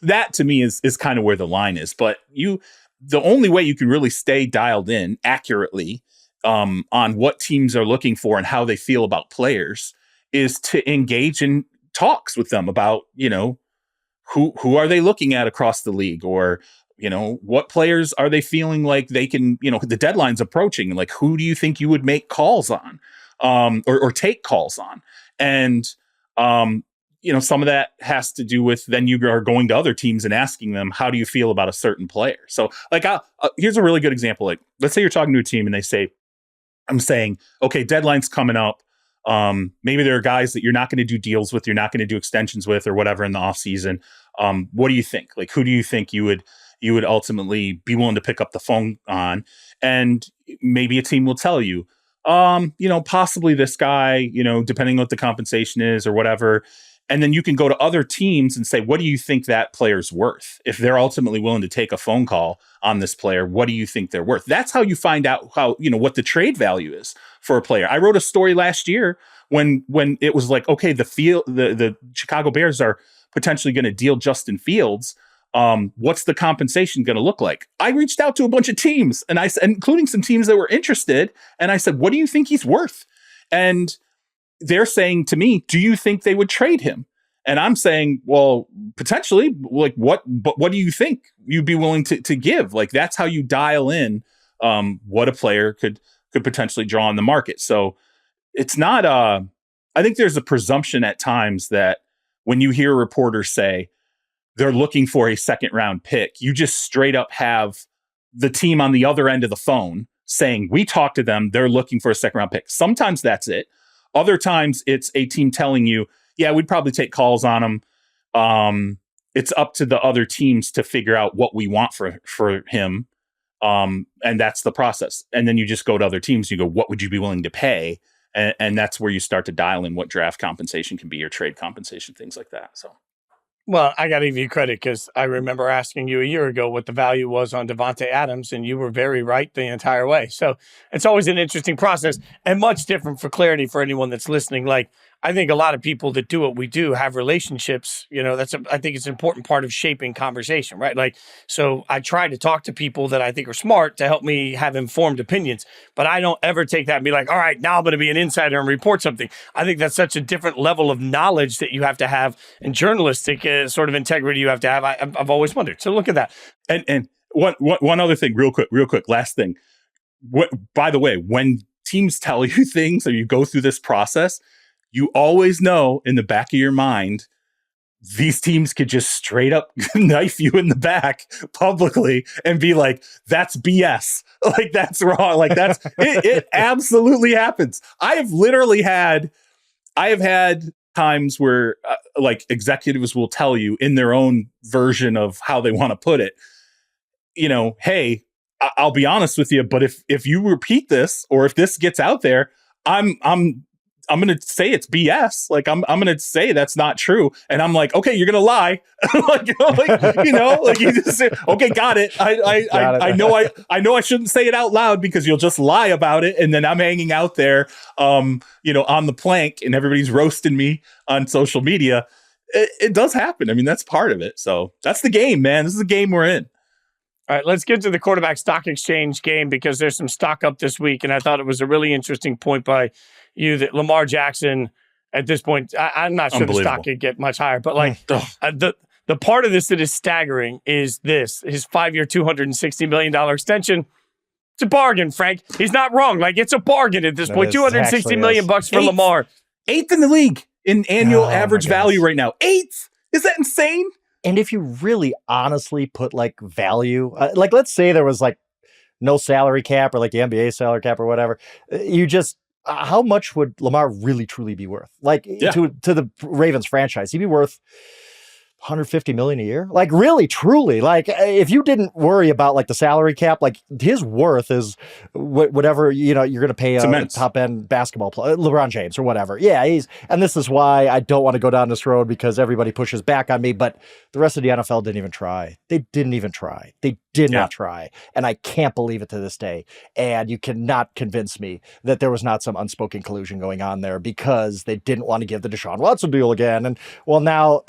that to me is kind of where the line is. But the only way you can really stay dialed in accurately on what teams are looking for and how they feel about players is to engage in talks with them about, who are they looking at across the league, or, what players are they feeling like they can, the deadline's approaching, like, who do you think you would make calls on, or take calls on? And, some of that has to do with, then you are going to other teams and asking them, how do you feel about a certain player? So, like, here's a really good example. Like, let's say you're talking to a team and they say, I'm saying, okay, deadline's coming up. Maybe there are guys that you're not going to do deals with, you're not going to do extensions with, or whatever in the off season. What do you think? Like, who do you think you would ultimately be willing to pick up the phone on? And maybe a team will tell you, possibly this guy, depending on what the compensation is or whatever. And then you can go to other teams and say, what do you think that player's worth? If they're ultimately willing to take a phone call on this player, what do you think they're worth? That's how you find out what the trade value is for a player. I wrote a story last year when it was like, okay, the Chicago Bears are potentially going to deal Justin Fields. What's the compensation going to look like? I reached out to a bunch of teams, and including some teams that were interested. And I said, what do you think he's worth? And they're saying to me, do you think they would trade him? And I'm saying, well, potentially. Like, what do you think you'd be willing to give? Like, that's how you dial in what a player could potentially draw in the market. So it's not I think there's a presumption at times that when you hear reporters say they're looking for a second round pick, you just straight up have the team on the other end of the phone saying, we talked to them, they're looking for a second round pick. Sometimes that's it. Other times it's a team telling you, yeah, we'd probably take calls on him. It's up to the other teams to figure out what we want for him. And that's the process. And then you just go to other teams, you go, what would you be willing to pay? And that's where you start to dial in what draft compensation can be, or trade compensation, things like that. So. Well, I got to give you credit, because I remember asking you a year ago what the value was on Devontae Adams, and you were very right the entire way. So it's always an interesting process, and much different, for clarity for anyone that's listening. Like, I think a lot of people that do what we do have relationships. I think it's an important part of shaping conversation, right? Like, so I try to talk to people that I think are smart to help me have informed opinions, but I don't ever take that and be like, all right, now I'm going to be an insider and report something. I think that's such a different level of knowledge that you have to have, and journalistic sort of integrity you have to have. I've always wondered. So look at that. And one other thing, real quick, last thing. By the way, when teams tell you things, or you go through this process, you always know in the back of your mind, these teams could just straight up knife you in the back publicly and be like, that's BS. Like, that's wrong. Like, that's it absolutely happens. I have had times where like executives will tell you in their own version of how they want to put it, hey, I'll be honest with you, but if you repeat this, or if this gets out there, I'm I'm going to say it's BS. Like I'm going to say that's not true. And I'm like, okay, you're going to lie. Like you just say, okay, got it. I know I shouldn't say it out loud because you'll just lie about it. And then I'm hanging out there, on the plank and everybody's roasting me on social media. It does happen. I mean, that's part of it. So that's the game, man. This is the game we're in. All right, let's get to the quarterback stock exchange game because there's some stock up this week. And I thought it was a really interesting point by you that Lamar Jackson at this point, I'm not sure the stock could get much higher, but like the part of this that is staggering is this, his 5-year, $260 million extension. It's a bargain, Frank. He's not wrong. Like it's a bargain at this point. $260 million bucks for Lamar. 8th in the league in annual average value right now. 8th. Is that insane? And if you really honestly put like value, like let's say there was like no salary cap or like the NBA salary cap or whatever, you just, how much would Lamar really truly be worth? Like to the Ravens franchise, he'd be worth $150 million a year. Like really, truly, like if you didn't worry about like the salary cap, like his worth is whatever, you're going to pay a top end basketball player, LeBron James or whatever. Yeah. And this is why I don't want to go down this road because everybody pushes back on me, but the rest of the NFL didn't even try. They didn't even try. They did not try. And I can't believe it to this day. And you cannot convince me that there was not some unspoken collusion going on there because they didn't want to give the Deshaun Watson deal again. And well, now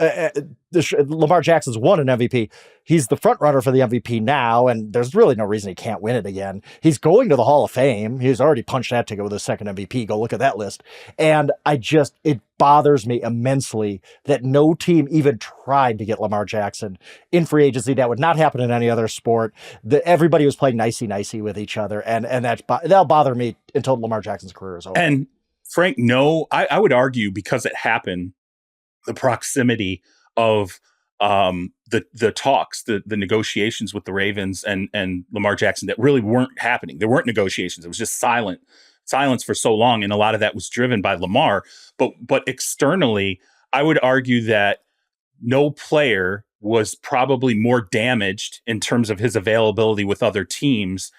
Lamar Jackson's won an MVP. He's the front runner for the MVP now, and there's really no reason he can't win it again. He's going to the Hall of Fame. He's already punched that ticket with his second MVP. Go look at that list. And it bothers me immensely that no team even tried to get Lamar Jackson in free agency. That would not happen in any other sport. Everybody was playing nicey with each other, and that'll bother me until Lamar Jackson's career is over. And Frank, no, I would argue because it happened, the proximity of the talks, the negotiations with the Ravens and Lamar Jackson that really weren't happening. There weren't negotiations. It was just silence for so long. And a lot of that was driven by Lamar. But externally, I would argue that no player was probably more damaged in terms of his availability with other teams.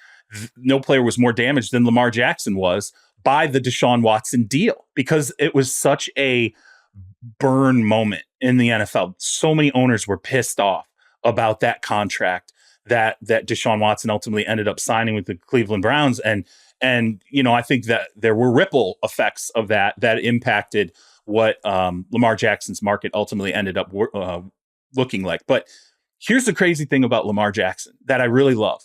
No player was more damaged than Lamar Jackson was by the Deshaun Watson deal because it was such a burn moment in the NFL. So many owners were pissed off about that contract that Deshaun Watson ultimately ended up signing with the Cleveland Browns. And I think that there were ripple effects of that impacted what Lamar Jackson's market ultimately ended up looking like. But here's the crazy thing about Lamar Jackson that I really love.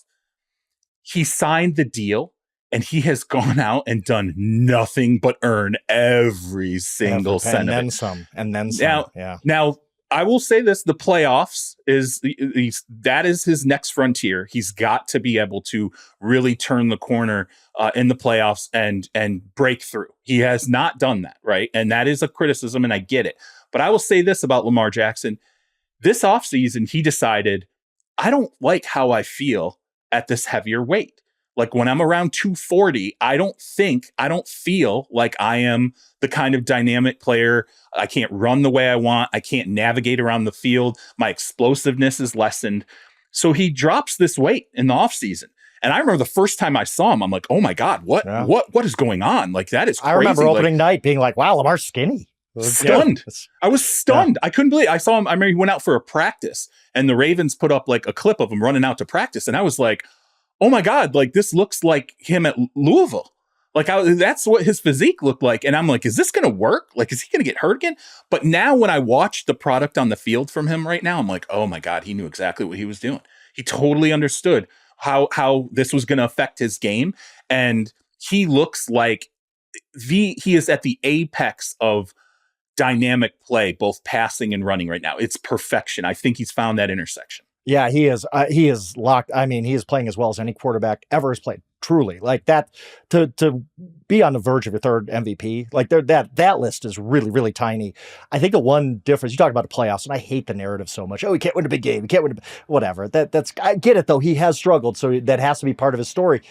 He signed the deal and he has gone out and done nothing but earn every single cent of it. And then some. Now, I will say this: the playoffs that is his next frontier. He's got to be able to really turn the corner in the playoffs and break through. He has not done that, right? And that is a criticism, and I get it. But I will say this about Lamar Jackson: this offseason, he decided, I don't like how I feel at this heavier weight. Like when I'm around 240, I don't feel like I am the kind of dynamic player. I can't run the way I want. I can't navigate around the field. My explosiveness is lessened. So he drops this weight in the offseason. And I remember the first time I saw him, I'm like, oh my God, what is going on? Like that is crazy. I remember opening night being like, wow, Lamar's skinny. Stunned. I was stunned. I couldn't believe it. I saw him. I remember he went out for a practice and the Ravens put up like a clip of him running out to practice. And I was like, oh my God, like this looks like him at Louisville. Like that's what his physique looked like. And I'm like, is this going to work? Like, is he going to get hurt again? But now when I watch the product on the field from him right now, I'm like, oh my God, he knew exactly what he was doing. He totally understood how this was going to affect his game. And he looks like he is at the apex of dynamic play, both passing and running right now. It's perfection. I think he's found that intersection. Yeah, he is. He is locked. I mean, he is playing as well as any quarterback ever has played. Truly, like that. To be on the verge of your third MVP, like that list is really, really tiny. I think the one difference you talk about the playoffs, and I hate the narrative so much. Oh, he can't win a big game. He can't win whatever. That's I get it though. He has struggled, so that has to be part of his story.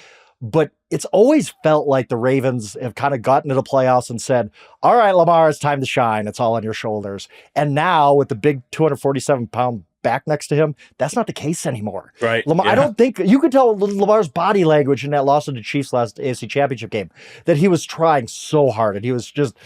But it's always felt like the Ravens have kind of gotten to the playoffs and said, all right, Lamar, it's time to shine. It's all on your shoulders. And now with the big 247-pound back next to him. That's not the case anymore. Right. Lamar, I don't think you could tell Lamar's body language in that loss to the Chiefs last AFC Championship game that he was trying so hard and he was just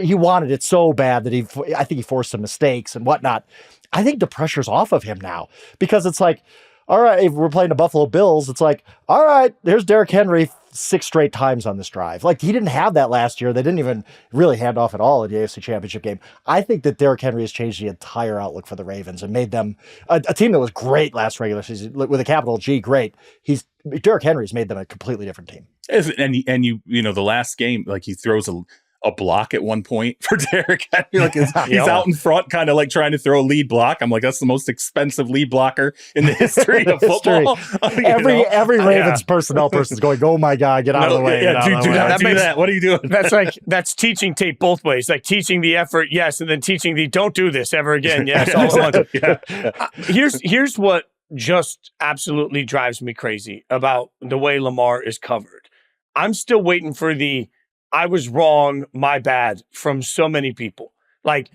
he wanted it so bad that I think he forced some mistakes and whatnot. I think the pressure's off of him now because it's like, all right, if we're playing the Buffalo Bills, it's like, all right, there's Derrick Henry 6 straight times on this drive. Like, he didn't have that last year. They didn't even really hand off at all in the AFC Championship game. I think that Derrick Henry has changed the entire outlook for the Ravens and made them a team that was great last regular season with a capital G, great. Derrick Henry's made them a completely different team. And you know, the last game, like he throws a block at one point for Derrick Henry. Like he's out in front, kind of like trying to throw a lead block. I'm like, that's the most expensive lead blocker in the history of football. Every Ravens personnel person's going, oh my God, get out of the way. Do that. What are you doing? That's teaching tape both ways. Like teaching the effort, yes, and then teaching the don't do this ever again. Yes. Here's what just absolutely drives me crazy about the way Lamar is covered. I'm still waiting for the I was wrong, my bad, from so many people. Like,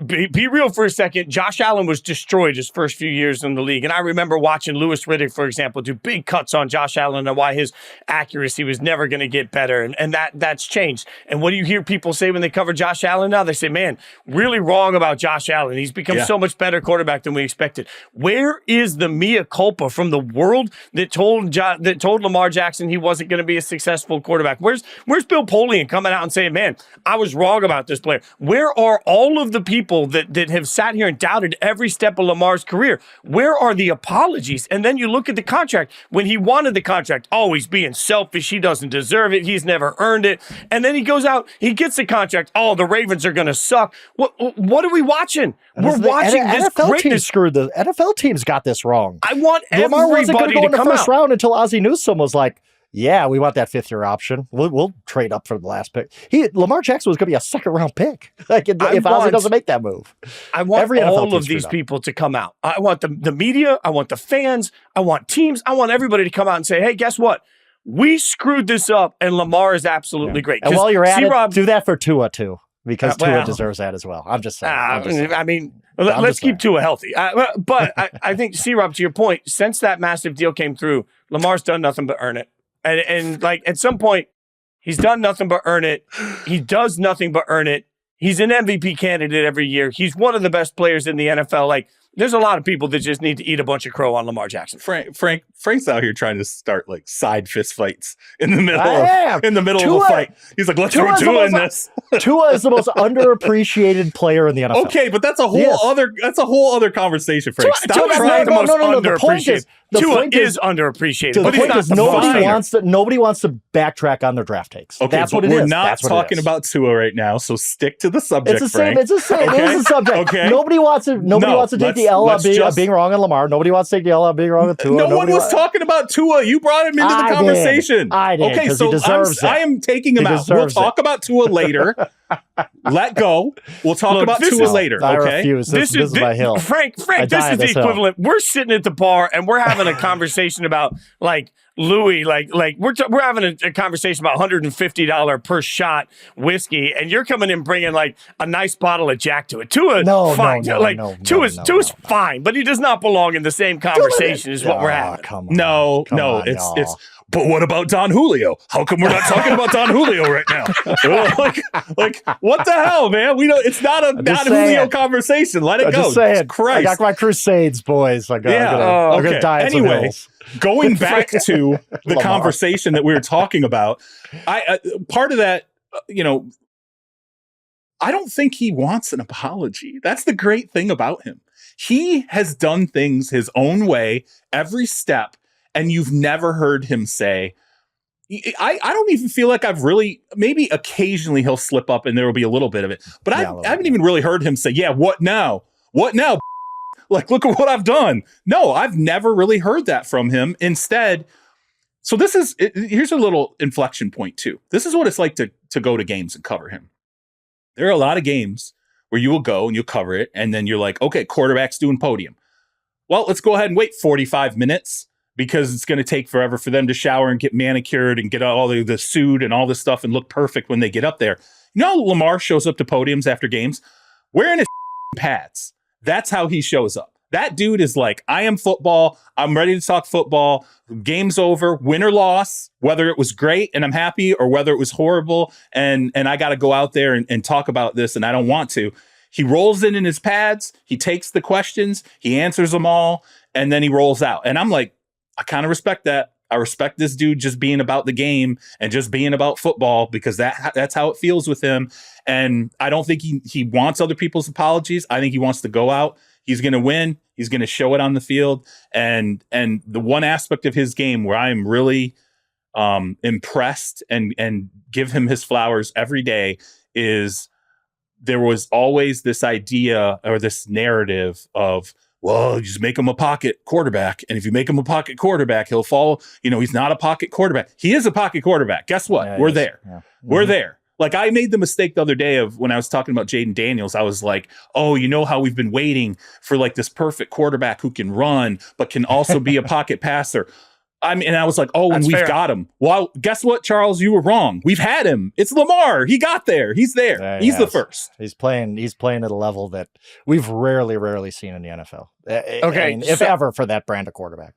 be real for a second. Josh Allen was destroyed his first few years in the league. And I remember watching Louis Riddick, for example, do big cuts on Josh Allen and why his accuracy was never going to get better. And that's changed. And what do you hear people say when they cover Josh Allen now? They say, man, really wrong about Josh Allen. He's become so much better quarterback than we expected. Where is the mea culpa from the world that told Lamar Jackson he wasn't going to be a successful quarterback? Where's Bill Polian coming out and saying, man, I was wrong about this player? Where are all of the people that have sat here and doubted every step of Lamar's career? Where are the apologies? And then you look at the contract. When he wanted the contract, he's being selfish. He doesn't deserve it. He's never earned it. And then he goes out, he gets the contract. Oh, the Ravens are going to suck. What are we watching? We're watching this NFL greatness. Screwed the NFL teams got this wrong. I want Lamar wasn't going everybody to go in to the come first out. round until Ozzie Newsome was like, yeah, we want that 5th-year option. We'll trade up for the last pick. Lamar Jackson was going to be a 2nd-round pick. Like if Ozzie doesn't make that move. I want every all of these people to come out. I want the media. I want the fans. I want teams. I want everybody to come out and say, hey, guess what? We screwed this up, and Lamar is absolutely great. And while you're at it, do that for Tua, too, because Tua deserves that as well. I'm just saying. I mean, let's keep Tua healthy. But I think, C-Rob, to your point, since that massive deal came through, Lamar's done nothing but earn it. And like at some point, he's done nothing but earn it. He does nothing but earn it. He's an MVP candidate every year. He's one of the best players in the NFL. Like, there's a lot of people that just need to eat a bunch of crow on Lamar Jackson. Frank's out here trying to start like side fist fights in the middle of a fight. He's like, let's throw Tua in this. Tua is the most underappreciated player in the NFL. Okay, but that's a whole other conversation, Frank. Stop trying to most underappreciated. Tua is underappreciated. But the point is nobody wants to backtrack on their draft takes. Okay, that's what it is. We're not talking about Tua right now, so stick to the subject, Frank. It's the same. It is a subject. Okay. Nobody wants to take the L on being wrong on Lamar. Nobody wants to take the L on being wrong with Tua. No one was talking about Tua. You brought him into the conversation. I did. Okay, so I am taking him out. We'll talk about Tua later. Let go. We'll talk about Tua later. I okay. refuse. This is my hill. Frank, this is the equivalent. We're sitting at the bar and we're having a conversation about like Louis, like we're having a conversation about $150 per shot whiskey, and you're coming in bringing like a nice bottle of Jack to it. Tua, fine. Tua's fine, but he does not belong in the same conversation as what we're having. No, it's. But what about Don Julio? How come we're not talking about Don Julio right now? like what the hell, man? We don't. It's not a Don Julio conversation. Let it go. Just saying. Christ. I got my Crusades, boys. I'm gonna die. Anyway, going back to the conversation that we were talking about, part of that, I don't think he wants an apology. That's the great thing about him. He has done things his own way every step. And you've never heard him say, I don't even feel like I've really, maybe occasionally he'll slip up and there will be a little bit of it. But I haven't even really heard him say, yeah, what now? What now? Like, look at what I've done. No, I've never really heard that from him. Instead, so here's a little inflection point too. This is what it's like to go to games and cover him. There are a lot of games where you will go and you'll cover it. And then you're like, okay, quarterback's doing podium. Well, let's go ahead and wait 45 minutes. Because it's going to take forever for them to shower and get manicured and get all the suit and all this stuff and look perfect when they get up there. Lamar shows up to podiums after games wearing his pads. That's how he shows up. That dude is like, I am football. I'm ready to talk football. Game's over, win or loss, whether it was great and I'm happy or whether it was horrible. And I got to go out there and talk about this and I don't want to. He rolls in his pads. He takes the questions. He answers them all. And then he rolls out. And I'm like, I kind of respect that. I respect this dude just being about the game and just being about football because that's how it feels with him. And I don't think he wants other people's apologies. I think he wants to go out. He's going to win. He's going to show it on the field. And the one aspect of his game where I am really impressed and give him his flowers every day is there was always this idea or this narrative of, well, you just make him a pocket quarterback. And if you make him a pocket quarterback, he'll fall. He's not a pocket quarterback. He is a pocket quarterback. Guess what? Yeah, We're there. Yeah. We're there. Like I made the mistake the other day of when I was talking about Jaden Daniels, I was like, oh, you know how we've been waiting for like this perfect quarterback who can run, but can also be a pocket passer. And I was like, oh, and we've got him. Well, guess what, Charles? You were wrong. We've had him. It's Lamar. He got there. He's there. Yeah, he's the first. He's playing at a level that we've rarely seen in the NFL. Okay. If ever for that brand of quarterback.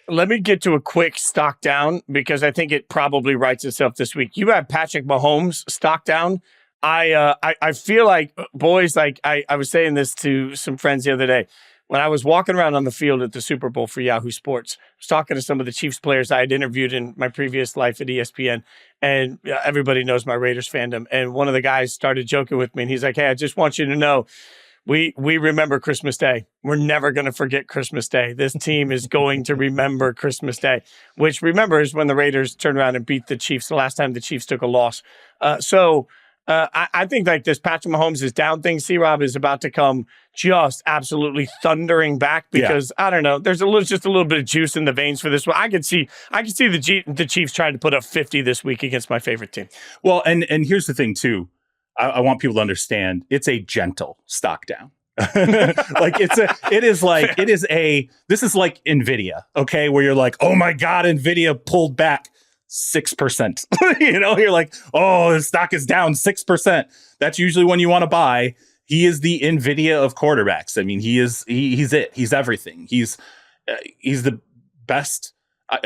Let me get to a quick stock down because I think it probably writes itself this week. You have Patrick Mahomes stock down. I feel like, boys, like I was saying this to some friends the other day. When I was walking around on the field at the Super Bowl for Yahoo Sports, I was talking to some of the Chiefs players I had interviewed in my previous life at ESPN, and everybody knows my Raiders fandom. And one of the guys started joking with me, and he's like, hey, I just want you to know, we remember Christmas Day. We're never going to forget Christmas Day. This team is going to remember Christmas Day, which remember is when the Raiders turned around and beat the Chiefs the last time the Chiefs took a loss. I think like this Patrick Mahomes is down thing. C-Rob is about to come just absolutely thundering back because I don't know. There's just a little bit of juice in the veins for this one. I can see the Chiefs trying to put up 50 this week against my favorite team. Well, and here's the thing too. I want people to understand it's a gentle stock down. Like this is like NVIDIA, okay, where you're like, oh my God, NVIDIA pulled back 6%. You're like, oh, the stock is down 6%. That's usually when you want to buy. He is the NVIDIA of quarterbacks. I mean, he's it. He's everything. He's the best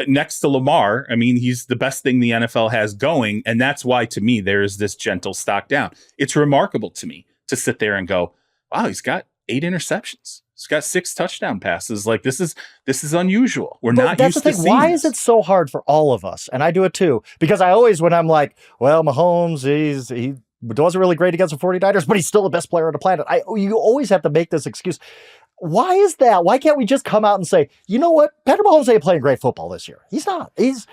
next to Lamar. I mean, he's the best thing the NFL has going. And that's why, to me, there is this gentle stock down. It's remarkable to me to sit there and go, wow, he's got 8 interceptions. He's got 6 touchdown passes. Like this is unusual. We're not used to seeing this. Why is it so hard for all of us? And I do it too. Because I always, when I'm like, well, Mahomes, he wasn't really great against the 49ers, but he's still the best player on the planet. You always have to make this excuse. Why is that? Why can't we just come out and say, you know what? Patrick Mahomes ain't playing great football this year. He's not. That's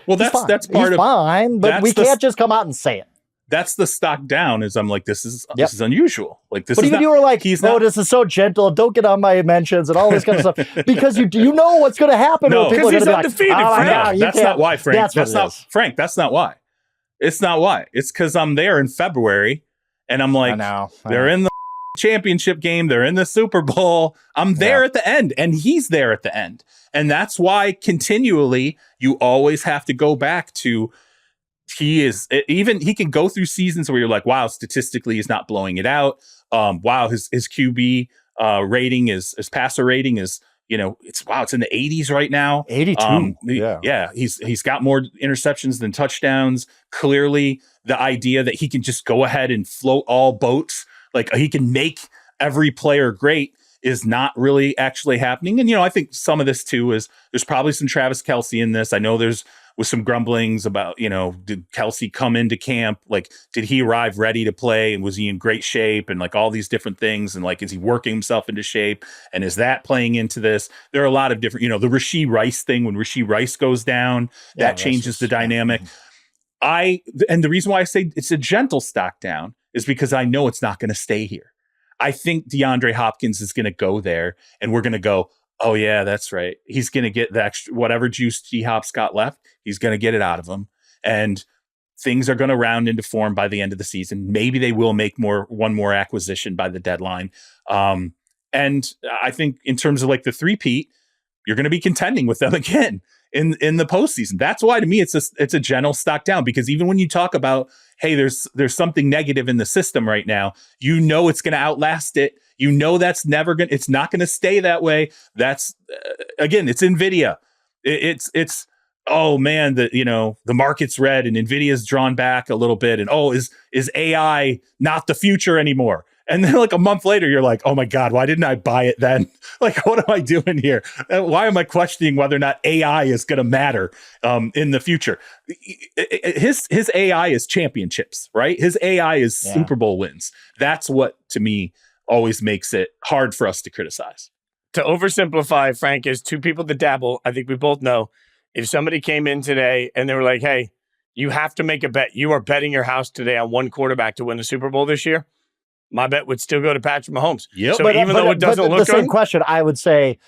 fine, but we can't just come out and say it. That's the stock down. Is I'm like, this is unusual. Like this. But even you were like, this is so gentle. Don't get on my mentions and all this kind of stuff because you know what's going to happen. No, people are going to be undefeated. Like, that's not why, Frank. That's not Frank. That's not why. It's not why. It's because I'm there in February and I'm like, they're in the championship game. They're in the Super Bowl. I'm there at the end, and he's there at the end, and that's why continually you always have to go back to. He can go through seasons where you're like, wow, statistically he's not blowing it out. Wow, his QB rating his passer rating is, it's in the 80s right now. 82. He's got more interceptions than touchdowns. Clearly the idea that he can just go ahead and float all boats, like he can make every player great, is not really actually happening. And, I think some of this too is there's probably some Travis Kelce in this. I know there's with some grumblings about, did Kelce come into camp? Like, did he arrive ready to play? And was he in great shape? And like all these different things. And like, is he working himself into shape? And is that playing into this? There are a lot of different, the Rashee Rice thing, when Rashee Rice goes down, that changes the dynamic. And the reason why I say it's a gentle stock down is because I know it's not going to stay here. I think DeAndre Hopkins is going to go there and we're going to go, oh yeah, that's right. He's going to get the extra, whatever juice G-Hop's got left, he's going to get it out of him. And things are going to round into form by the end of the season. Maybe they will make one more acquisition by the deadline. And I think in terms of like the three-peat, you're going to be contending with them again. in the postseason. That's why to me it's a general stock down, because even when you talk about, hey, there's something negative in the system right now, it's going to outlast it. That's it's not going to stay that way. That's again, it's NVIDIA. It's oh man, the market's red and NVIDIA's drawn back a little bit, and is AI not the future anymore? And then like a month later, you're like, oh my God, why didn't I buy it then? Like, what am I doing here? Why am I questioning whether or not AI is going to matter in the future? His AI is championships, right? His AI is Super Bowl wins. That's what, to me, always makes it hard for us to criticize. To oversimplify, Frank, is two people that dabble. I think we both know if somebody came in today and they were like, hey, you have to make a bet. You are betting your house today on one quarterback to win the Super Bowl this year. My bet would still go to Patrick Mahomes. Yep. So though it doesn't look the same good, question, I would say,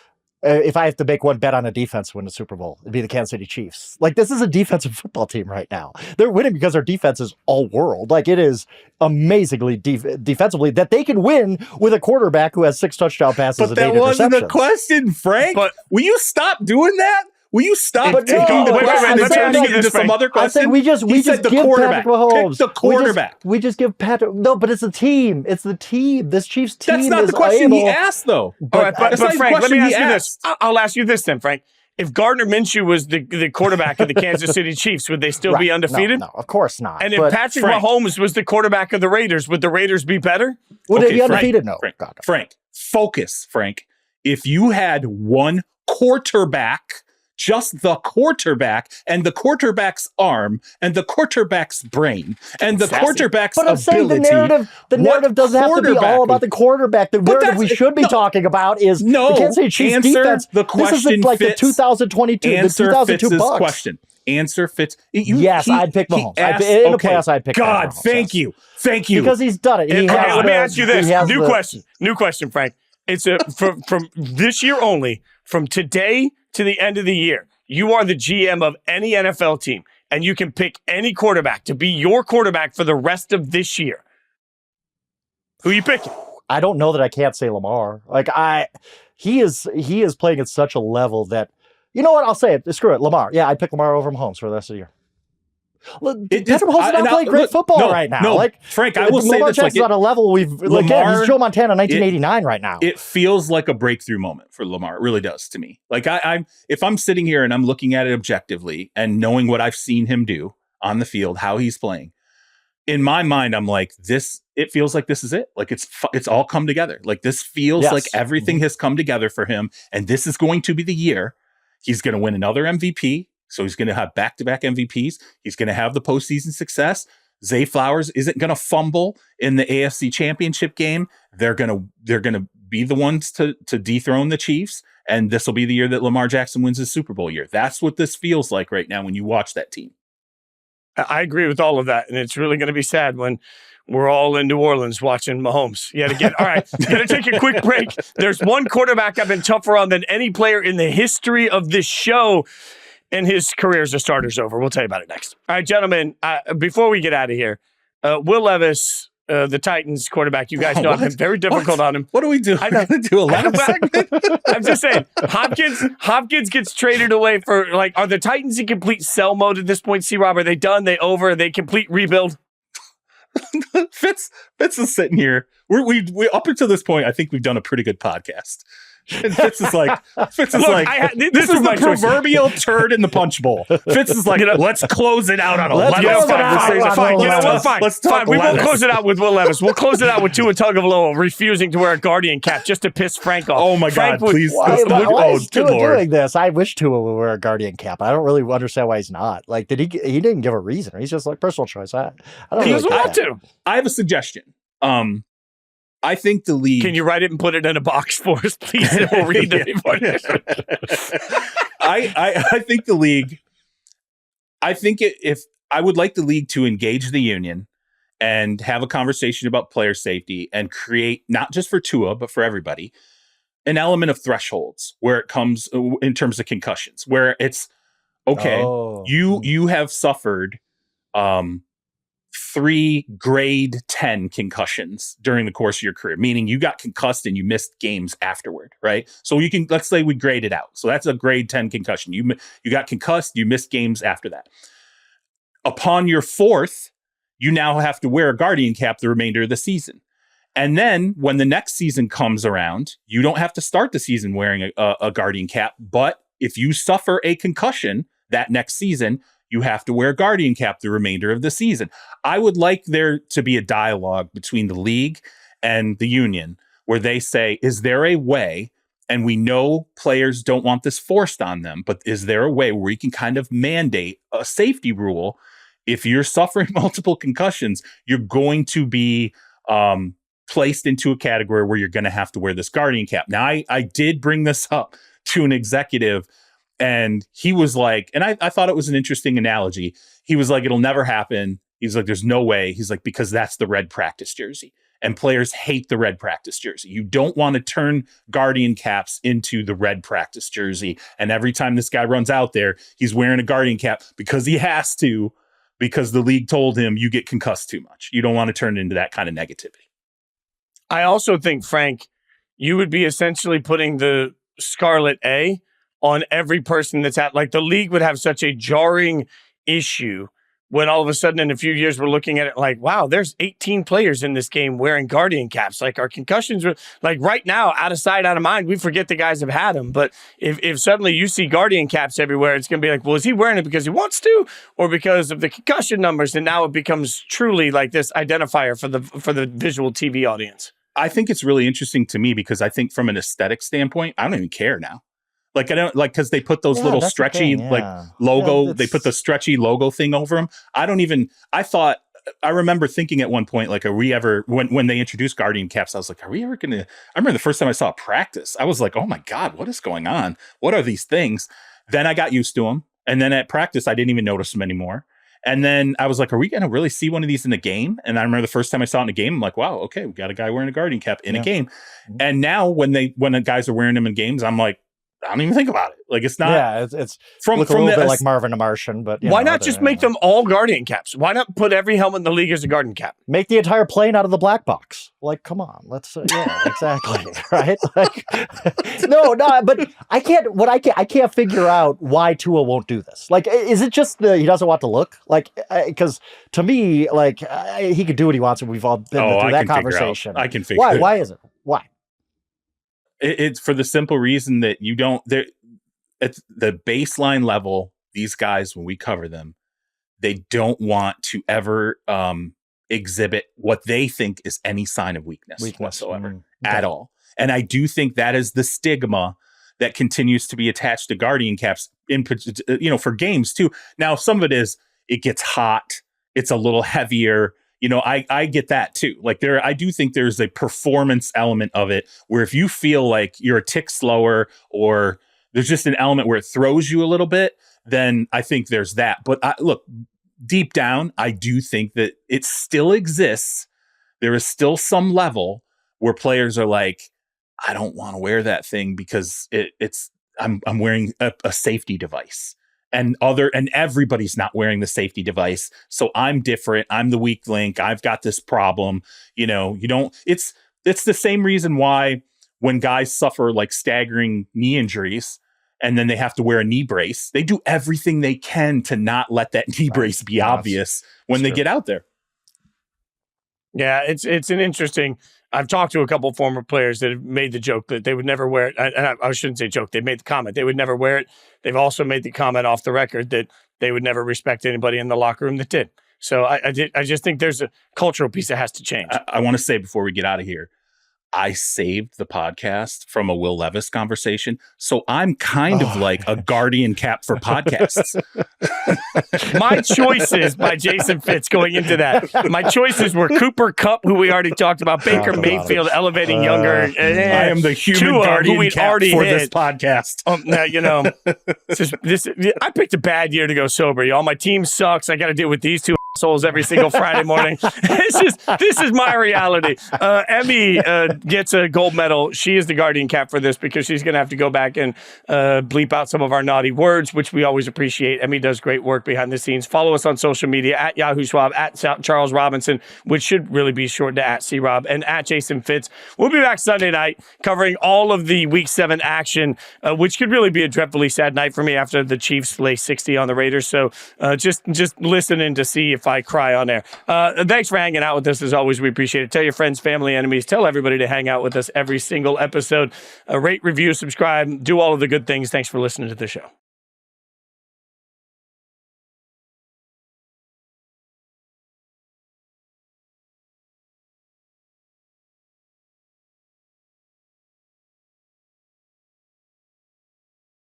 if I have to make one bet on a defense to win the Super Bowl, it'd be the Kansas City Chiefs. Like, this is a defensive football team right now. They're winning because their defense is all world. Like, it is amazingly defensively that they can win with a quarterback who has 6 touchdown passes. But that wasn't the question, Frank. But will you stop doing that? Will you stop taking the question and turning it into some other question? I think we just give Patrick Mahomes. Pick the quarterback. We just give Patrick. No, but it's a team. It's the team. This Chiefs team. That's not the question he asked, though. All right, but Frank, let me ask you this. I'll ask you this then, Frank. If Gardner Minshew was the quarterback of the Kansas City Chiefs, would they still be undefeated? No, of course not. And if Patrick Mahomes was the quarterback of the Raiders, would the Raiders be better? Would they be undefeated? No. Frank, focus, Frank. If you had one quarterback, just the quarterback and the quarterback's arm and the quarterback's brain and the quarterback's ability. But I'm saying the narrative doesn't have to be all about the quarterback. The narrative we should be talking about is the Kansas City Chiefs defense. The question, this is like Fitz. The 2022, the 2002 Bucks. Question. Answer Fitz. I'd pick Mahomes. In the playoffs, I'd pick God, Mahomes. Thank you. Because he's done it. Let me ask you this. New question, Frank. It's from this year only, from today to the end of the year. You are the GM of any NFL team, and you can pick any quarterback to be your quarterback for the rest of this year. Who are you picking? I don't know that I can't say Lamar. He is playing at such a level that, you know what? I'll say it. Screw it, Lamar. Yeah, I'd pick Lamar over Mahomes for the rest of the year. Patrick Mahomes is not playing great football right now. No, Frank, I will say Lamar this. Jackson's on a level he's Joe Montana 1989 right now. It feels like a breakthrough moment for Lamar. It really does to me. Like if I'm sitting here and I'm looking at it objectively and knowing what I've seen him do on the field, how he's playing, in my mind, I'm like, it feels like this is it. Like it's all come together. Like this feels like everything has come together for him. And this is going to be the year he's going to win another MVP. So he's going to have back-to-back MVPs. He's going to have the postseason success. Zay Flowers isn't going to fumble in the AFC Championship game. They're going to be the ones to dethrone the Chiefs, and this will be the year that Lamar Jackson wins his Super Bowl year. That's what this feels like right now when you watch that team. I agree with all of that, and it's really going to be sad when we're all in New Orleans watching Mahomes yet again. All right, going to take a quick break. There's one quarterback I've been tougher on than any player in the history of this show. And his career as a starter's over. We'll tell you about it next. All right, gentlemen, before we get out of here, Will Levis, the Titans quarterback, you guys know I've been very difficult on him. What do we do? I'm going to do a Levis segment? I'm just saying, Hopkins gets traded away for, are the Titans in complete sell mode at this point, C-Rob? Are they done? They over? Are they complete rebuild? Fitz is sitting here. We up until this point, I think we've done a pretty good podcast. And Fitz is like, this is the proverbial turd in the punch bowl. Fitz is like, let's close it out on a Levis. Fine. We won't close it out with Will Levis. We'll close it out with Tua Tagovailoa refusing to wear a Guardian cap just to piss Frank off. Oh my God, please. Why is Tua doing this? I wish Tua would wear a Guardian cap. I don't really understand why he's not. Like, he didn't give a reason. He's just like personal choice. I don't he doesn't want to. I have a suggestion. I think the league. Can you write it and put it in a box for us, please? And we'll read it. I think the league. I think if I would like the league to engage the union and have a conversation about player safety and create, not just for Tua but for everybody, an element of thresholds where it comes in terms of concussions, where it's okay. You have suffered 3 grade 10 concussions during the course of your career, meaning you got concussed and you missed games afterward, right? So let's say we grade it out. So that's a grade 10 concussion. You got concussed, you missed games after that. Upon your 4th, you now have to wear a guardian cap the remainder of the season. And then when the next season comes around, you don't have to start the season wearing a guardian cap. But if you suffer a concussion that next season, you have to wear a guardian cap the remainder of the season. I would like there to be a dialogue between the league and the union where they say, is there a way, and we know players don't want this forced on them, but is there a way where we can kind of mandate a safety rule? If you're suffering multiple concussions, you're going to be placed into a category where you're going to have to wear this guardian cap. Now, I did bring this up to an executive, and he was like, and I thought it was an interesting analogy. He was like, it'll never happen. He's like, there's no way. He's like, because that's the red practice jersey. And players hate the red practice jersey. You don't want to turn guardian caps into the red practice jersey. And every time this guy runs out there, he's wearing a guardian cap because he has to, because the league told him you get concussed too much. You don't want to turn it into that kind of negativity. I also think, Frank, you would be essentially putting the Scarlet A on every person that's like the league would have such a jarring issue when all of a sudden in a few years we're looking at it like, wow, there's 18 players in this game wearing guardian caps. Like our concussions were like right now, out of sight, out of mind. We forget the guys have had them. But if suddenly you see guardian caps everywhere, it's going to be like, well, is he wearing it because he wants to or because of the concussion numbers? And now it becomes truly like this identifier for the visual TV audience. I think it's really interesting to me because I think from an aesthetic standpoint, I don't even care now. Like, I don't like, because they put those little stretchy logo, they put the stretchy logo thing over them. I remember thinking at one point, like, are we ever, when they introduced guardian caps, I was like, are we ever going to, I remember the first time I saw a practice, I was like, oh my God, what is going on? What are these things? Then I got used to them. And then at practice, I didn't even notice them anymore. And then I was like, are we going to really see one of these in a game? And I remember the first time I saw it in a game, I'm like, wow, okay, we got a guy wearing a guardian cap in a game. Mm-hmm. And now when the guys are wearing them in games, I'm like, I don't even think about it. Like, it's not. Yeah, it's from a little bit like Marvin the Martian, but why not just make them all guardian caps? Why not put every helmet in the league as a guardian cap? Make the entire plane out of the black box. Like, come on, let's. Yeah, exactly, right? Like, no, but I can't figure out why Tua won't do this. Like, is it just he doesn't want to look? Like, because to me, like, he could do what he wants, and we've all been through that conversation. I can figure it. Why is it? Why? It's for the simple reason that you don't, at the baseline level, these guys, when we cover them, they don't want to ever exhibit what they think is any sign of weakness whatsoever at all. And I do think that is the stigma that continues to be attached to guardian caps for games too. Now, some of it is, it gets hot. It's a little heavier. I get that too. Like I do think there's a performance element of it where if you feel like you're a tick slower or there's just an element where it throws you a little bit, then I think there's that. But look, deep down, I do think that it still exists. There is still some level where players are like, I don't want to wear that thing because I'm wearing a safety device. And everybody's not wearing the safety device. So I'm different. I'm the weak link. I've got this problem. It's the same reason why when guys suffer like staggering knee injuries and then they have to wear a knee brace, they do everything they can to not let that knee brace be obvious when they get out there. Yeah, it's an interesting. I've talked to a couple former players that have made the joke that they would never wear it. And I shouldn't say joke. They made the comment they would never wear it. They've also made the comment off the record that they would never respect anybody in the locker room that did. So I just think there's a cultural piece that has to change. I want to say before we get out of here, I saved the podcast from a Will Levis conversation. So I'm kind of like a guardian cap for podcasts. My choices by Jason Fitz going into that. My choices were Cooper Kupp, who we alreity talked about, Baker Mayfield elevating younger. I am the human Tua, guardian cap for this podcast. I picked a bad year to go sober, y'all. My team sucks. I got to deal with these two assholes every single Friday morning. This is my reality. Emmy gets a gold medal. She is the guardian cap for this because she's going to have to go back and bleep out some of our naughty words, which we always appreciate. Emmy does great work behind the scenes. Follow us on social media at Yahoo Schwab, at Charles Robinson, which should really be short to at C-Rob, and at Jason Fitz. We'll be back Sunday night covering all of the Week 7 action, which could really be a dreadfully sad night for me after the Chiefs lay 60 on the Raiders. So just listening to see if I cry on air. Thanks for hanging out with us. As always, we appreciate it. Tell your friends, family, enemies. Tell everybody to hang out with us every single episode. Rate, review, subscribe, do all of the good things. Thanks for listening to the show.